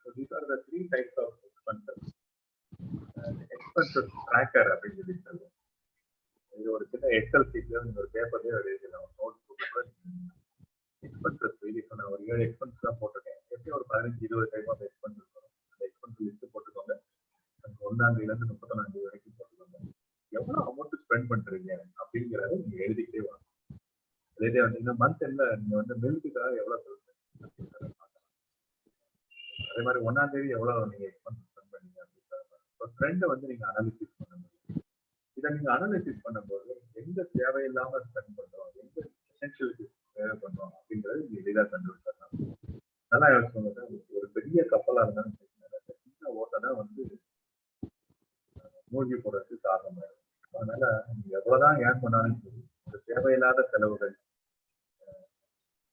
So these are the 3 types of expenses. Expenses tracker அப்படின்னு சொல்லி சொல்லுவோம். இது ஒரு சின்ன எக்ஸல் சீட்ல நீங்க ஒரு பேப்பர்லயே எழுதலாம், நோட் புக்ல. எக்ஸ்பென்சஸ் வெளியே நான் ஒரு 7 எக்ஸ்பென்ஸ் தான் போட்டிருக்கேன். எப்படி ஒரு 15-20 டைப் ஆஃப் எக்ஸ்பென்சஸ் வரும். அந்த எக்ஸ்பென்ஸ் லிஸ்ட் போட்டுக்கோங்க. 1ஆம் தேதியிலிருந்து 31ஆம் தேதி வரைக்கும் போட்டுக்கோங்க. எவ்வளவு அமௌண்ட் ஸ்பெண்ட் பண்றீங்க அப்படிங்கிறத நீங்க எழுதிக்கிட்டே வாங்க. எழுதிட்டே வந்தீங்கன்னா மந்த் எண்ட்ல நீங்க வந்து மில்க்குக்காக எவ்வளவு சொல்றீங்க அப்படிங்கிறத பார்க்கலாம். அதே மாதிரி 1ஆம் தேதி எவ்வளவு நீங்க எக்ஸ்பென்ஸ் ஸ்பெண்ட் பண்ணீங்க அப்படிங்கிறத ட்ரெண்டை வந்து நீங்க அனாலிசிஸ் பண்ண முடியும். இதை நீங்க அனாலிசிஸ் பண்ணும்போது எங்க தேவையில்லாம ஸ்பெண்ட் பண்றோம், எங்க எசென்ஷியலுக்கு தேவை பண்றோம் அப்படிங்கிறது நீங்க எளிதாக கண்டுபிடிச்சிடலாம். நல்லா யோசிச்சு, ஒரு பெரிய கப்பலா இருந்தாலும் சின்ன ஓட்டை தான் வந்து மூழ்கி போறதுக்கு காரணமா இருக்கும். அதனால நீங்க எவ்வளவுதான் ஏர்ன் பண்ணாலும் சரி, ஒரு தேவையில்லாத செலவுகள்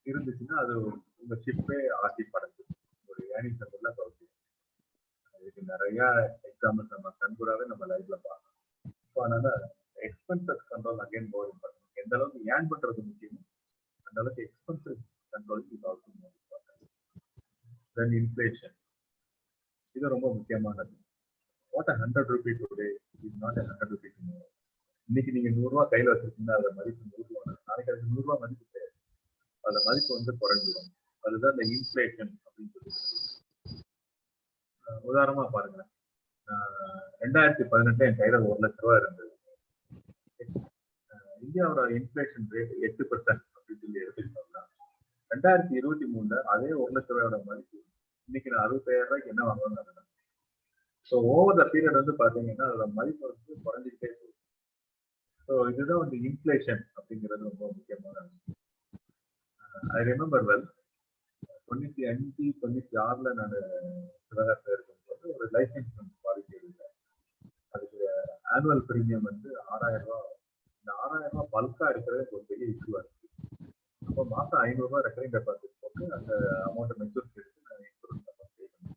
இருந்துச்சுன்னா அது உங்க ஷிப்பே ஆட்டி படைச்சு ஒரு ஏர்னிங் சென்டர்ல கவுச்சு. இதுக்கு நிறைய எக்ஸாம்பிள்ஸ் நம்ம கண்கூடாவே நம்ம லைஃப்ல பார்க்கலாம். ஸோ அதனால expenses control again more important. எந்த அளவுக்கு ஏர்ன் பண்றது முக்கியமோ அந்த அளவுக்கு expenses control is also more important. Then inflation, இது ரொம்ப முக்கியமானது. What 100 rupee today is not 100 rupee tomorrow. இன்னைக்கு நீங்க 100 ரூபாய் கையில வச்சிருக்கீங்கன்னா அதோட மதிப்பு 100 ரூபாய். நாளைக்கு அதுக்கு 100 ரூபாய் மதிப்பு கிடையாது, அதோட மதிப்பு வந்து குறைஞ்சிடும். அதுதான் இந்த இன்ஃப்ளேஷன் அப்படின்னு சொல்லி. உதாரணமா பாருங்க, 2018 என் கையில 1 லட்ச ரூபாய் இருந்தது. இந்தியாவோட இன்ஃப்ளேஷன் ரேட் 8% அப்படின்னு சொல்லி எடுத்துக்கிட்டோம்னா 2023 அதே 1 லட்ச ரூபாயோட மதிப்பு இன்னைக்கு நான் 65,000 ரூபாய்க்கு என்ன வாங்கணும்னு. ஸோ ஓவர் த பீரியட் வந்து பாத்தீங்கன்னா அதோட மதிப்பு வந்து குறைஞ்சிக்கிட்டே போகுது. ஸோ இதுதான் வந்து இன்ஃப்ளேஷன் அப்படிங்கிறது ரொம்ப முக்கியமான விஷயம். ஐ ரிமெம்பர் வெல், 95-96 நான் சிவகாசியில் இருக்கும்போது ஒரு லைஃப் இன்சூரன்ஸ் பாலிசி எடுத்தேன். அதுக்கு ஆனுவல் பிரீமியம் வந்து 6,000 ரூபாய். இந்த 6,000 ரூபாய் பல்கா இருக்கிறது ஒரு பெரிய இஷ்யூவா இருக்கு. அப்போ மாசம் 500 ரூபாய் ரெக்கரிங் டெபாசிட் போட்டு அந்த அமௌண்ட் மெச்சூரிட்டி எடுத்து நான் இன்சூரன்ஸ் அமௌண்ட் பே பண்ணேன்.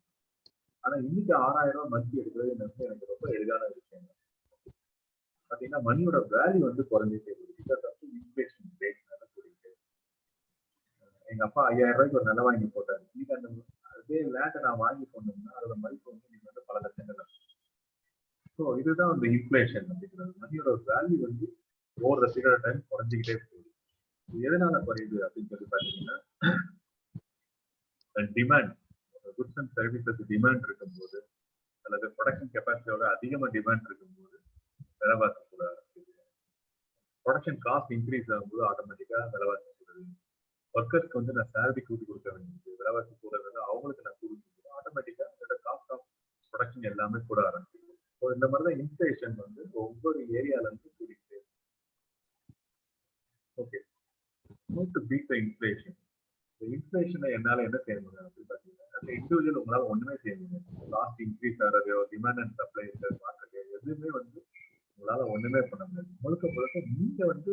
ஆனா இன்னைக்கு 6,000 ரூபாய் மந்த்லி எடுக்கிறது எனக்கு ரொம்ப எளிதான விஷயம். பாத்தீங்கன்னா மணியோட வேல்யூ வந்து குறைஞ்சிட்டே இருக்கு. பிகாஸ் ஆஃப் இன்ஃப்ளேஷன் ரேட் கூடிட்டு. எங்க அப்பா 5000 ரூபாய்க்கு ஒரு நிலம் வாங்கி போட்டாரு. இன்னைக்கு அந்த அதே லேண்டை நான் வாங்கி போனோம்னா அதோட மதிப்பு வந்து இன்னைக்கு வந்து பல லட்சங்கள். ஸோ இதுதான் அந்த இன்ஃபிளேஷன் அப்படிங்கிறது. மணியோட வேல்யூ வந்து over the period of time குறைஞ்சிக்கிட்டே போகுது. இது எதனால குறையுது அப்படின்னு சொல்லி பார்த்தீங்கன்னா, demand, goods and services demand இருக்கும்போது அல்லது ப்ரொடக்ஷன் கெப்பாசிட்டியோட அதிகமாக டிமாண்ட் இருக்கும்போது விலைவாசி கூட ப்ரொடக்ஷன் காஸ்ட் இன்க்ரீஸ் ஆகும்போது ஆட்டோமேட்டிக்காக விலைவாசி கூடுது. ஒர்க்கர்ஸ்க்கு வந்து நான் சேலரி கூட்டி கொடுக்க வேண்டியது, விலைவாசி கூடுறது அவங்களுக்கு நான் கூட்டி கொடுக்குறது ஆட்டோமேட்டிக்காக அதோட காஸ்ட் ஆஃப் ப்ரொடக்ஷன் எல்லாமே கூட ஆரம்பிச்சிது. ஸோ இந்த மாதிரி தான் இன்ஃப்ளேஷன் வந்து ஒவ்வொரு ஏரியால இருந்து கூடிட்டு. Okay, to beat the inflation. இன்ஃப்ளேஷனை என்னால என்ன செய்ய முடியும் அப்படின்னு பார்த்தீங்கன்னா, அந்த இண்டிவிஜுவல் உங்களால ஒண்ணுமே செய்ய முடியும். காஸ்ட் இன்க்ரீஸ் ஆகிறதோ, டிமாண்ட் அண்ட் சப்ளை மார்க்கெட் எதுவுமே வந்து உங்களால ஒண்ணுமே பண்ண முடியாது. முழுக்க முழுக்க நீங்க வந்து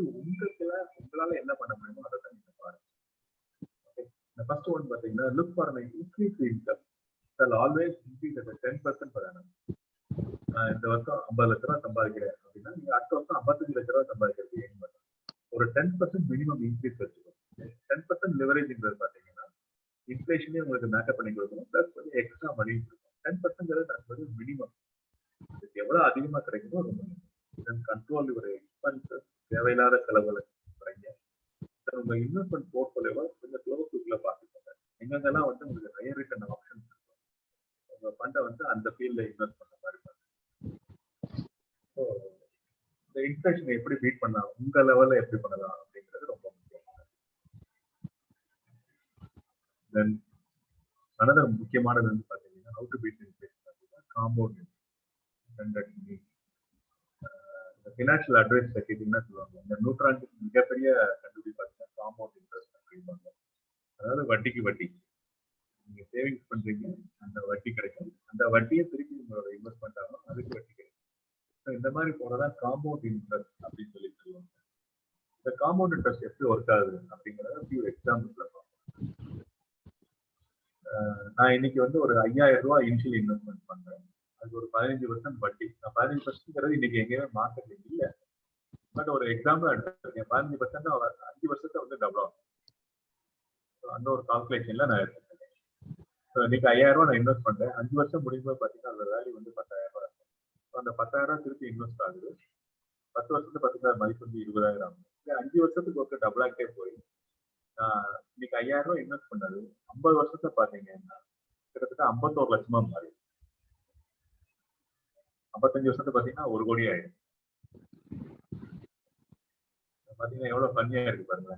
உங்களால என்ன பண்ண முடியுமோ அதை தான் நீங்க பாருங்க. இந்த ஃபர்ஸ்ட் ஒன் பார்த்தீங்கன்னா, look for an increase income shall always increase at 10% per annum. நான் இந்த வருஷம் 50 லட்ச ரூபாய் சம்பாதிக்கிறேன் அப்படின்னா நீங்க அடுத்த வருஷம் 55 லட்ச ரூபாய் சம்பாதிக்கிறது ஏன் பண்ணுங்க. ஒரு 10% மினிமம் இன்க்ரீஸ் வச்சுக்கோங்க. 10% லிவரேஜ்ன்றது பார்த்தீங்கன்னா இன்ஃப்ளேஷனே உங்களுக்கு மேக்கப் பண்ணி கொடுக்கணும், பிளஸ் வந்து எக்ஸ்ட்ரா மணி கொடுக்கும். 10% மினிமம். இதுக்கு எவ்வளவு அதிகமா கிடைக்குமோ ரொம்ப கண்ட்ரோல் யுவர் எக்ஸ்பென்சஸ், தேவையில்லாத செலவுகளை குறைங்க. உங்க இன்வெஸ்ட்மெண்ட் போர்ட்ஃபோலியோவை கொஞ்சம் க்ளோஸ்ல பார்த்துக்கோங்க. எங்கெங்கெல்லாம் வந்து உங்களுக்கு ஹையர் ரிட்டர்ன் ஆப்ஷன்ஸ் இருக்கும், உங்க ஃபண்டை வந்து அந்த ஃபீல்ட்ல இன்வெஸ்ட் பண்ண மாதிரி பாருங்க. ஸோ இந்த இன்ஃப்ளேஷனை எப்படி பீட் பண்ணலாம், உங்க லெவல்ல எப்படி பண்ணலாம் அப்படிங்கிறது ரொம்ப முக்கியம். தென் அனதர் முக்கியமானது வந்து பார்த்தீங்கன்னா, ஹவு டு பீட் இன்ஃப்ளேஷன் அப்படின்னா காம்பவுண்ட் இன்ட்ரெஸ்ட். ஃபினான்ஷியல் அட்வைஸ் கேட்டீங்கன்னா சொல்லுவாங்க, இந்த நூற்றாண்டு மிகப்பெரிய கண்டுபிடி பார்த்தீங்கன்னா காம்பவுண்ட் இன்ட்ரெஸ்ட் அப்படிம்பாங்க. அதாவது வட்டிக்கு வட்டி. நீங்க சேவிங்ஸ் பண்றீங்க, அந்த வட்டி கிடைக்கும், அந்த வட்டியை திருப்பி உங்களோட இன்வெஸ்ட்மெண்ட் ஆகும், அதுக்கு வட்டி கிடைக்கும். இந்த மாதிரி போனதான் காம்பவுண்ட் இன்ட்ரெஸ்ட் அப்படின்னு சொல்லி சொல்லுவாங்க. இந்த காம்பவுண்ட் இன்ட்ரெஸ்ட் எப்படி ஒர்க் ஆகுது அப்படிங்கிறத ஃபியூ எக்ஸாம்பிள்ஸ்ல பார்ப்போம். நான் இன்னைக்கு வந்து ஒரு 5000 ரூபாய் இனிஷியல் இன்வெஸ்ட்மெண்ட் பண்றேன். அது ஒரு 15% வட்டி. 15% இன்னைக்கு எங்கேயுமே மார்க்கெட்ல இல்லை. பட் ஒரு எக்ஸாம்பிள் எடுத்துருக்கேன். 15% 5 வருஷத்தை வந்து டபுள் ஆகும். அந்த ஒரு கால்குலேஷன்ல நான் எடுத்துருக்கேன். இன்னைக்கு 5000 ரூபாய் நான் இன்வெஸ்ட் பண்றேன். 5 வருஷம் முடியும்போது பார்த்தீங்கன்னா அதோட வேல்யூ வந்து 10,000 ரூபாய் இருக்கும். அந்த 10,000 ரூபாய் திருப்பி இன்வெஸ்ட் ஆகுது. 10 வருஷத்துக்கு பார்த்தீங்கன்னா மதிப்பு வந்து 20,000 ஆகும். 5 வருஷத்துக்கு ஒரு டபுள் ஆகிட்டே போய் இன்னைக்கு 5000 ரூபாய் இன்வெஸ்ட் பண்ணது 50 வருஷத்தை பார்த்தீங்கன்னா கிட்டத்தட்ட 51 லட்சமா மாறி 55 வருஷத்தை பார்த்தீங்கன்னா 1 கோடி ஆயிடும். பார்த்தீங்கன்னா எவ்வளவு கம்மியா இருக்கு பாருங்க.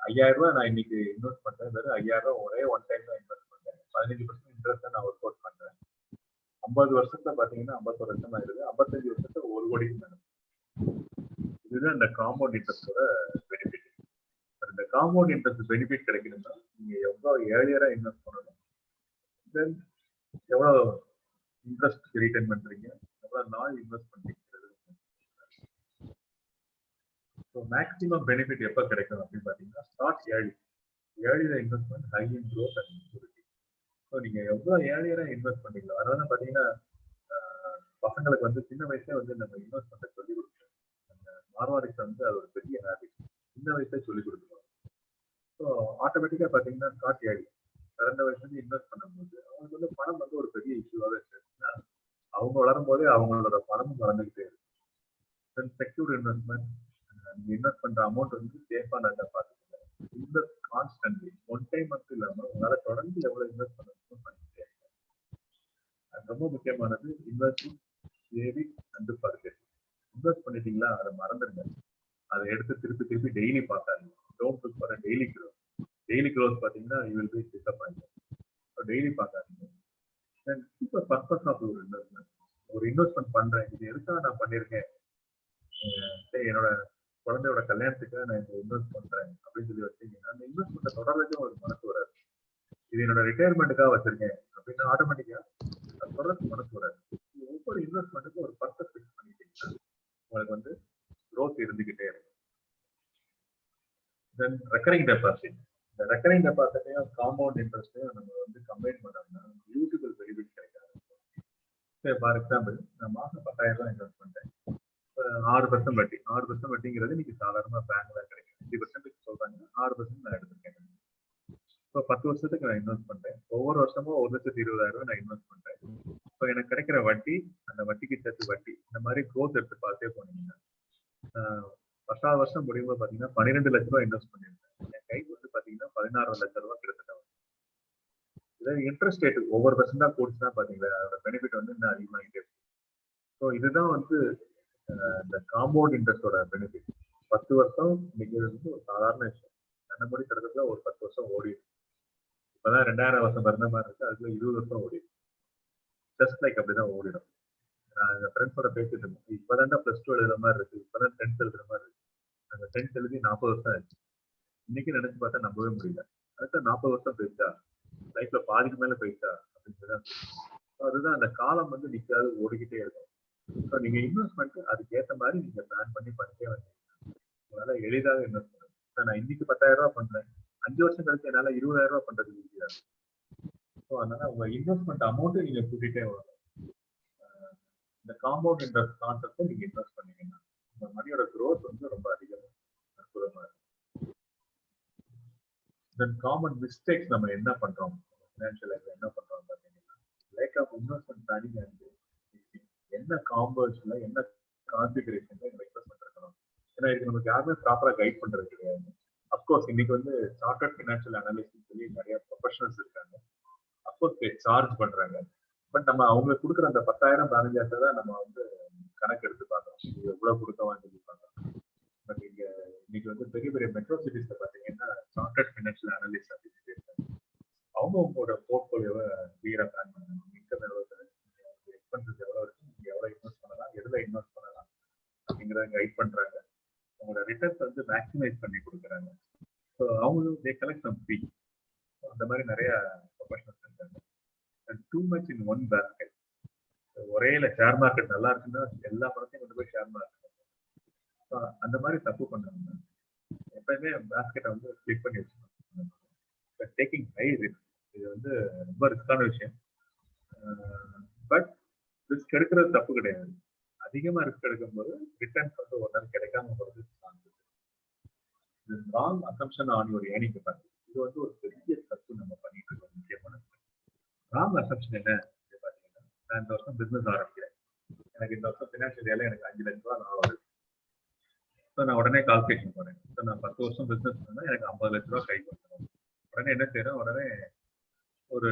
5000 ரூபாய் நான் இன்னைக்கு இன்வெஸ்ட் பண்றேன், வெறும் 5000 ரூபாய் ஒரே ஒன் டைம் தான் இன்வெஸ்ட் பண்றேன். 15% இன்ட்ரெஸ்ட் நான் ஒர்க் அவுட் பண்றேன். 50 வருஷத்துல பாத்தீங்கன்னா 51 லட்சம் ஆயிருது. 55 வருஷத்துல 1 கோடி. இதுதான் இந்த காம்பவுண்ட் இன்ட்ரெஸ்டோட பெனிஃபிட். இந்த காம்பவுண்ட் இன்ட்ரெஸ்ட் பெனிஃபிட் கிடைக்கணும்னா நீங்க எவ்வளவு ஏர்லியரா இன்வெஸ்ட் பண்ணணும், தென் எவ்வளவு இன்ட்ரெஸ்ட் ரிட்டர்ன் பண்றீங்க, எவ்வளவு நாள் இன்வெஸ்ட் பண்றீங்க. ஸோ மேக்ஸிமம் பெனிஃபிட் எப்போ கிடைக்கும் அப்படின்னு பார்த்தீங்கன்னா, start earlier investment high in growth and maturity. So நீங்கள் எவ்வளோ ஏர்லியராக இன்வெஸ்ட் பண்ணீங்களோ, அதனால பார்த்தீங்கன்னா பசங்களுக்கு வந்து சின்ன வயசுல வந்து நம்ம இன்வெஸ்ட்மெண்ட்டை சொல்லிக் கொடுக்கணும். அந்த மார்வாடிக்கு வந்து அது ஒரு பெரிய ஹேபிட், சின்ன வயசுல சொல்லிக் கொடுக்கணும். ஸோ ஆட்டோமேட்டிக்காக பார்த்தீங்கன்னா ஸ்டார்ட் பிறந்த வயசுலேருந்து இன்வெஸ்ட் பண்ணும்போது அவங்களுக்கு வந்து பணம் வந்து ஒரு பெரிய இஷ்யூவாகவே இருக்குன்னா, அவங்க வளரும் போதே அவங்களோட பணமும் வளர்ந்துக்கிட்டே இருக்கும். செக்யூர்ட் இன்வெஸ்ட்மெண்ட், நீங்க இன்வெஸ்ட் பண்ற அமௌண்ட் வந்து சேஃபா நல்லா பாத்துக்கோங்க. இன்வெஸ்ட் கான்ஸ்டன்ட்லி, ஒன் டைம் மட்டும் இல்லாம உங்களால தொடர்ந்து எவ்வளவு இன்வெஸ்ட் பண்ணணும் பண்ணிட்டே இருங்க. அது ரொம்ப முக்கியமானது. Investing, saving and purchase. Invest பண்ணிட்டீங்களா அதை மறந்துடுங்க. அதை எடுத்து திருப்பி டெய்லி பார்க்காதீங்க. Don't look for daily growth. Daily growth பாத்தீங்கன்னா you will be disappointed. Daily பார்க்காதீங்க. தென் இப்ப பர்பஸ் ஆஃப் ஒரு இன்வெஸ்ட்மெண்ட். ஒரு இன்வெஸ்ட்மெண்ட் பண்றேன், இது எதுக்காக நான் பண்ணிருக்கேன், என்னோட குழந்தையோட கல்யாணத்துக்காக நான் இந்த இன்வெஸ்ட் பண்றேன் அப்படின்னு சொல்லி வச்சீங்கன்னா அந்த இன்வெஸ்ட்மெண்ட்டை தொடர்றதுக்கு உங்களுக்கு மனசு வராது. இது என்னோட ரிட்டையர்மெண்ட்டுக்காக வச்சிருக்கேன் அப்படின்னா ஆட்டோமேட்டிக்கா அது தொடர்ந்து மனசு வராது. ஒவ்வொரு இன்வெஸ்ட்மெண்ட்டுக்கும் ஒரு பர்பஸ் ஃபிக்ஸ் பண்ணிட்டீங்கன்னா உங்களுக்கு வந்து க்ரோத் இருந்துகிட்டே இருக்கும். தென் ரெக்கரிங் டெபாசிட். இந்த ரெக்கரிங் டெபாசிட்டையும் காம்பவுண்ட் இன்ட்ரெஸ்ட்டையும் நம்ம வந்து கம்பைன் பண்ணோம்னா பியூட்டிஃபுல் பெனிஃபிட் கிடைக்காது. ஃபார் எக்ஸாம்பிள், நான் மாசம் 10,000 ரூபாய் இன்வெஸ்ட் பண்றேன். 6% வட்டி. 6% வட்டிங்கிறது இன்னைக்கு சாதாரணமா பேங்க்ல கிடைக்கும். 5% சொல்றாங்க, 6% நான் எடுத்துருக்கேன். 10 வருஷத்துக்கு நான் இன்வெஸ்ட் பண்றேன். ஒவ்வொரு வருஷமும் 1,20,000 நான் இன்வெஸ்ட் பண்றேன். ஸோ எனக்கு கிடைக்கிற வட்டி, அந்த வட்டிக்கு சேர்த்து வட்டி, இந்த மாதிரி growth எடுத்து பார்த்தே போனீங்கன்னா 10வது வருஷம் முடியும்போது பாத்தீங்கன்னா 12 லட்ச ரூபாய் இன்வெஸ்ட் பண்ணிருக்கேன். என் கைக்கு வந்து பாத்தீங்கன்னா 16 லட்ச ரூபாய் கிட்டத்தட்ட வரும். இதே இன்ட்ரெஸ்ட் ரேட் ஒவ்வொரு பர்சன்டா கூடிச்சுன்னா பாத்தீங்களா அதோட பெனிஃபிட் வந்து இன்னும் அதிகமாகிட்டே இருக்கும். ஸோ இதுதான் வந்து இந்த காம்பவுண்ட் இன்ட்ரெஸ்டோட பெனிஃபிட். 10 வருஷம் இன்னைக்கு வந்து ஒரு சாதாரண விஷயம். கண்ணபடி கிடக்கிறதுல ஒரு 10 வருஷம் ஓடிடும். இப்பதான் 2000 வருஷம் பிறந்த மாதிரி இருக்கு, அதுக்குள்ள 20 வருஷம் ஓடிடும். ஜஸ்ட் லைக் அப்படிதான் ஓடிடும். நான் எங்க ஃப்ரெண்ட்ஸோட பேசிட்டு இருந்தேன், இப்பதான் +2 எழுதுற மாதிரி இருக்கு, இப்பதான் 10th எழுதுற மாதிரி இருக்கு. நாங்க 10th எழுதி 40 வருஷம் ஆச்சு. இன்னைக்கு நினைச்சு பார்த்தா நம்பவே முடியல. அதுக்கு 40 வருஷம் போயிட்டா, லைஃப்ல பாதிக்கு மேல போயிட்டா அப்படின்னு. அதுதான் அந்த காலம் வந்து நிக்காது, ஓடிக்கிட்டே இருக்கும். ஸோ நீங்க இன்வெஸ்ட்மெண்ட் அதுக்கு ஏற்ற மாதிரி நீங்க பிளான் பண்ணி பண்ணிட்டே வந்தீங்கன்னா உங்களால எளிதாக இன்வெஸ்ட் பண்ணுங்க. நான் இன்னைக்கு 10,000 ரூபாய் பண்றேன், 5 வருஷம் கழிச்சு என்னால 20,000 ரூபாய் பண்றது ஈஸியா இருக்கும். ஸோ அதனால உங்க இன்வெஸ்ட்மெண்ட் அமௌண்ட்டை நீங்க கூட்டிகிட்டே வரணும். இந்த காம்பவுண்ட் இன்ட்ரெஸ்ட் கான்செப்டை நீங்க இன்வெஸ்ட் பண்ணீங்கன்னா உங்க மணியோட growth வந்து ரொம்ப அதிகமா அற்புதமா இருக்கும். தென் காமன் மிஸ்டேக்ஸ் நம்ம என்ன பண்றோம் ஃபினான்ஷியல் லைஃப்ல என்ன பண்றோம் பார்த்தீங்கன்னா, lack of investment planning and என்ன காம்பவுண்ட்ஸ்ல என்ன கான்ஃபிகரேஷன்ல இன்வெஸ்ட்மெண்ட் இருக்கணும். ஏன்னா இதுக்கு நமக்கு யாருமே ப்ராப்பரா கைட் பண்றது கிடையாது. அப்கோர்ஸ் இன்னைக்கு வந்து சார்ட்டர்ட் ஃபினான்ஷியல் அனாலிஸ்ட் சொல்லி நிறைய ப்ரொஃபஷனல்ஸ் இருக்காங்க. அப்கோர்ஸ் சார்ஜ் பண்றாங்க. பட் நம்ம அவங்களுக்கு கொடுக்குற அந்த 10,000 15,000 தான் நம்ம வந்து கணக்கு எடுத்து பார்க்கணும், இது எவ்வளவு கொடுக்கவான்னு சொல்லி பார்க்கணும். பட் இங்க இன்னைக்கு வந்து பெரிய பெரிய மெட்ரோ சிட்டிஸ்ல பாத்தீங்கன்னா சார்ட்டர்ட் ஃபினான்ஷியல் அனாலிஸ்ட் அப்படின்னு இருக்காங்க. அவங்களோட போர்ட்போலியோவை கிளியரா பிளான் பண்ணணும். இன்கம் எவ்வளவு இருக்கு, எக்ஸ்பென்சஸ் எவ்வளவு இருக்கு, நீங்க எவ்வளவு இன்வெஸ்ட் பண்ணலாம், எதுல இன்வெஸ்ட் பண்ணலாம் அப்படிங்கிறத கைட் பண்றாங்க. அவங்களோட ரிட்டர்ன்ஸ் வந்து மேக்ஸிமைஸ் பண்ணி கொடுக்குறாங்க. ஸோ அவங்களும் தே கலெக்ட் சம் ஃபீ. அந்த மாதிரி நிறைய ப்ரொஃபஷனல்ஸ் இருக்காங்க. And too much in one basket. ஒரேல ஷேர் மார்க்கெட் நல்லா இருக்குன்னா எல்லா பணத்தையும் கொண்டு போய் ஷேர் மார்க்கெட், அந்த மாதிரி தப்பு பண்ணாங்க. எப்பயுமே பேஸ்கெட்டை வந்து ஸ்பிளிட் பண்ணி வச்சுக்கணும். டேக்கிங் ஹை ரிஸ்க், இது வந்து ரொம்ப ரிஸ்கான விஷயம். பட் ரிஸ்க் எடுக்கிறது தப்பு கிடையாது. அதிகமா ரிஸ்க் எடுக்கும்போது ரிட்டர்ன்ஸ் வந்து ஒரு நாள் கிடைக்காம போறது wrong assumption on your earning capacity. இது வந்து ஒரு பெரிய தப்பு நம்ம பண்ணிட்டு இருக்கோம். முக்கியமான ராங் அசம்ஷன் என்ன பார்த்தீங்கன்னா, நான் இந்த வருஷம் பிசினஸ் ஆரம்பிக்கிறேன், எனக்கு இந்த வருஷம் ஃபினான்ஷியல் இயர்ல எனக்கு 5 லட்ச ரூபா லாபம் வருது. ஸோ நான் உடனே கால்குலேஷன் போறேன். ஸோ நான் 10 வருஷம் பிசினஸ் பண்ணா எனக்கு 50 லட்ச ரூபா கைக்கு வந்துடும். உடனே என்ன செய்யறேன், உடனே ஒரு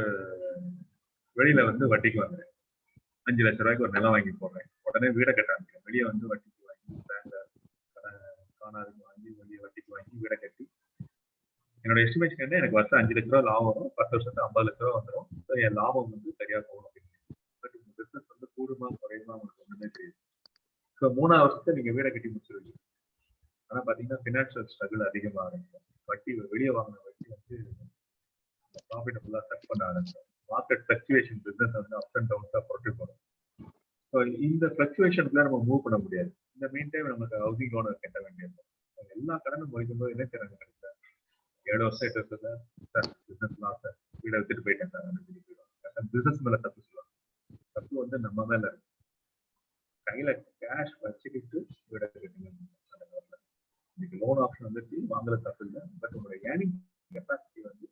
வெளியில வந்து வட்டிக்கு வாங்குறேன். 5 லட்ச ரூபாய்க்கு ஒரு நிலம் வாங்கி போடுறேன். உடனே வீடை கட்ட ஆரம்பிக்கிறேன். வெளியே வந்து வட்டிக்கு வாங்கி பேங்க்ல காணாதுக்கு வாங்கி வெளியே வட்டிக்கு வாங்கி வீடை கட்டி என்னோட எஸ்டிமேஷன் என்ன, எனக்கு வருஷம் 5 லட்ச ரூபா லாபம் வரும், 10 வருஷத்துக்கு 50 லட்ச ரூபா வந்துடும். ஸோ என் லாபம் வந்து சரியா போகணும் அப்படின்னு. பட் இந்த பிசினஸ் வந்து கூடுமா குறையுமா உங்களுக்கு ஒண்ணுமே தெரியுது. ஸோ 3ஆவது வருஷத்தை நீங்க வீடை கட்டி முடிச்சிருவீங்க. ஆனா பாத்தீங்கன்னா பினான்சியல் ஸ்ட்ரகிள் அதிகமாக ஆரம்பிக்கும். வட்டி வெளியே வாங்கின வட்டி வந்து ப்ராஃபிட் ஃபுல்லா கட் பண்ண ஆரம்பிக்கும். மார்க்கெட் ஃபிளக்சுவேஷன் பிசினஸ் வந்து அப் அண்ட் டவுன்ஸா புரட்டி போடும். ஸோ இந்த ஃபிளக்சுவேஷனுக்குள்ள நம்ம மூவ் பண்ண முடியாது. இந்த மீன் டைம் நமக்கு ஹவுசிங் லோன் கட்ட வேண்டியது. எல்லா கடனும் முடிக்கும் போது என்ன செய்யறாங்க, கிடைக்கல 7 வருஷம் 8 வருஷத்துல சார் பிசினஸ் லாஸ், சார் வீடை வித்துட்டு போயிட்டேன் சார் அப்படின்னு சொல்லுவாங்க. பிசினஸ் மேல தப்பு சொல்லுவாங்க. தப்பு வந்து நம்ம மேல இருக்கு. கையில கேஷ் வச்சுக்கிட்டு வீடை கட்டுங்க. இன்னைக்கு லோன் ஆப்ஷன் வந்துச்சு, வாங்குற தப்பு இல்லை. பட் உங்களோட ஏர்னிங் கெப்பாசிட்டி வந்து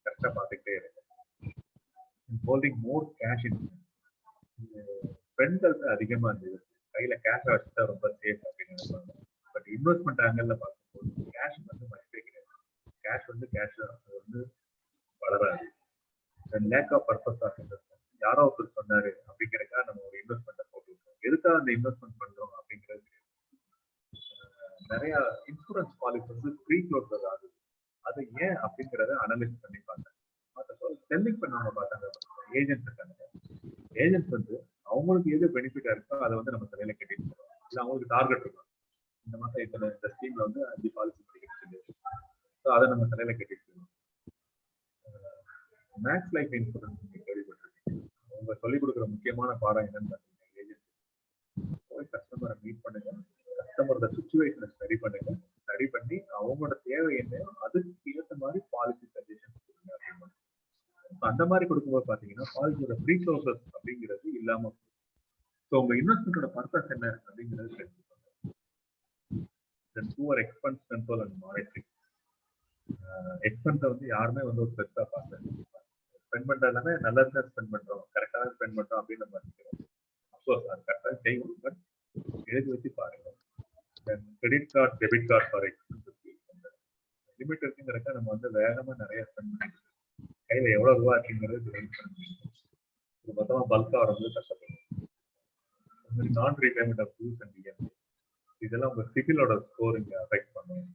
கரெக்டா பார்த்துக்கிட்டே இருக்கு. ஹோல்டிங் மோர் கேஷ் இன் பெண்களுக்கு அதிகமா இருந்தது. கையில கேஷ் வச்சுட்டா ரொம்ப சேஃப் அப்படின்னு நினைப்பாங்க. பட் இன்வெஸ்ட்மெண்ட் ஆங்கிள் பார்க்கும்போது கேஷ் வந்து மதிப்பே கிடையாது. கேஷ் வந்து கேஷ் வந்து வளராது. Lack of purpose of investment. யாரோ ஒருத்தர் சொன்னாரு அப்படிங்கிறக்கா நம்ம ஒரு இன்வெஸ்ட்மெண்ட்டை போட்டுருக்கோம். எதுக்காக அந்த இன்வெஸ்ட்மெண்ட் பண்றோம் அப்படிங்கிறது நிறைய இன்சூரன்ஸ் பாலிசி வந்து ப்ரீ க்ளோசர் ஆகுது. அது ஏன் அப்படிங்கிறத அனலைஸ் பண்ணி பார்த்தேன். செல்லிங் பண்ணவங்க பார்த்தாங்க, ஏஜென்ட்ஸ் இருக்காங்க. ஏஜென்ட்ஸ் வந்து அவங்களுக்கு எது பெனிஃபிட்டா இருக்கோ அதை வந்து நம்ம தலையில கட்டிட்டு போறோம். இல்லை அவங்களுக்கு டார்கெட் இருக்கும், இந்த மாசம் இத்தனை இந்த ஸ்கீம்ல வந்து 5 பாலிசி படிக்கிறது. ஸோ அதை நம்ம தலையில கட்டிட்டு போறோம். மேக்ஸ் லைஃப் இன்சூரன்ஸ் நீங்க கேள்விப்பட்டிருக்கீங்க. அவங்க சொல்லிக் கொடுக்குற முக்கியமான பாடம் என்னன்னு பார்த்தீங்கன்னா, ஏஜென்ட் போய் கஸ்டமரை மீட் பண்ணுங்க, கஸ்டமரோட சிச்சுவேஷனை ஸ்டடி பண்ணுங்க, ஸ்டடி பண்ணி அவங்களோட தேவை என்ன அதுக்கு ஏற்ற மாதிரி பாலிசி சஜஷன் கொடுங்க அப்படின்னு. அந்த மாதிரி கொடுக்கும்போது பாத்தீங்கன்னா பாலிசியோட ப்ரீ க்ளோசஸ் அப்படிங்கிறது இல்லாம. ஸோ உங்க இன்வெஸ்ட்மெண்டோட பர்பஸ் என்ன அப்படிங்கிறது தெரிஞ்சுக்கோங்க. Poor expense control and monitoring. எக்ஸ்பென்ஸை வந்து யாருமே வந்து ஒரு பெருசாக பார்க்கல. ஸ்பெண்ட் பண்ணுறது எல்லாமே நல்லது தான் ஸ்பெண்ட் பண்ணுறோம், கரெக்டாக ஸ்பெண்ட் பண்ணுறோம் அப்படின்னு நம்ம நினைக்கிறோம். அஃப்கோர்ஸ் அது கரெக்டாக செய்யணும், பட் எழுதி வச்சு பாருங்க. Credit card, debit card for expenses limit இருக்குங்கிறக்க நம்ம வந்து வேகமாக நிறைய ஸ்பெண்ட் பண்ணிட்டு கையில் எவ்வளோ ரூபா இருக்குங்கிறது லிமிட் பண்ண முடியும். இது மொத்தமாக பல்காக வரது கஷ்டப்படும். நான் repayment of dues and EMI இதெல்லாம் உங்கள் சிபிலோட ஸ்கோர் இங்கே அஃபெக்ட் பண்ணும்.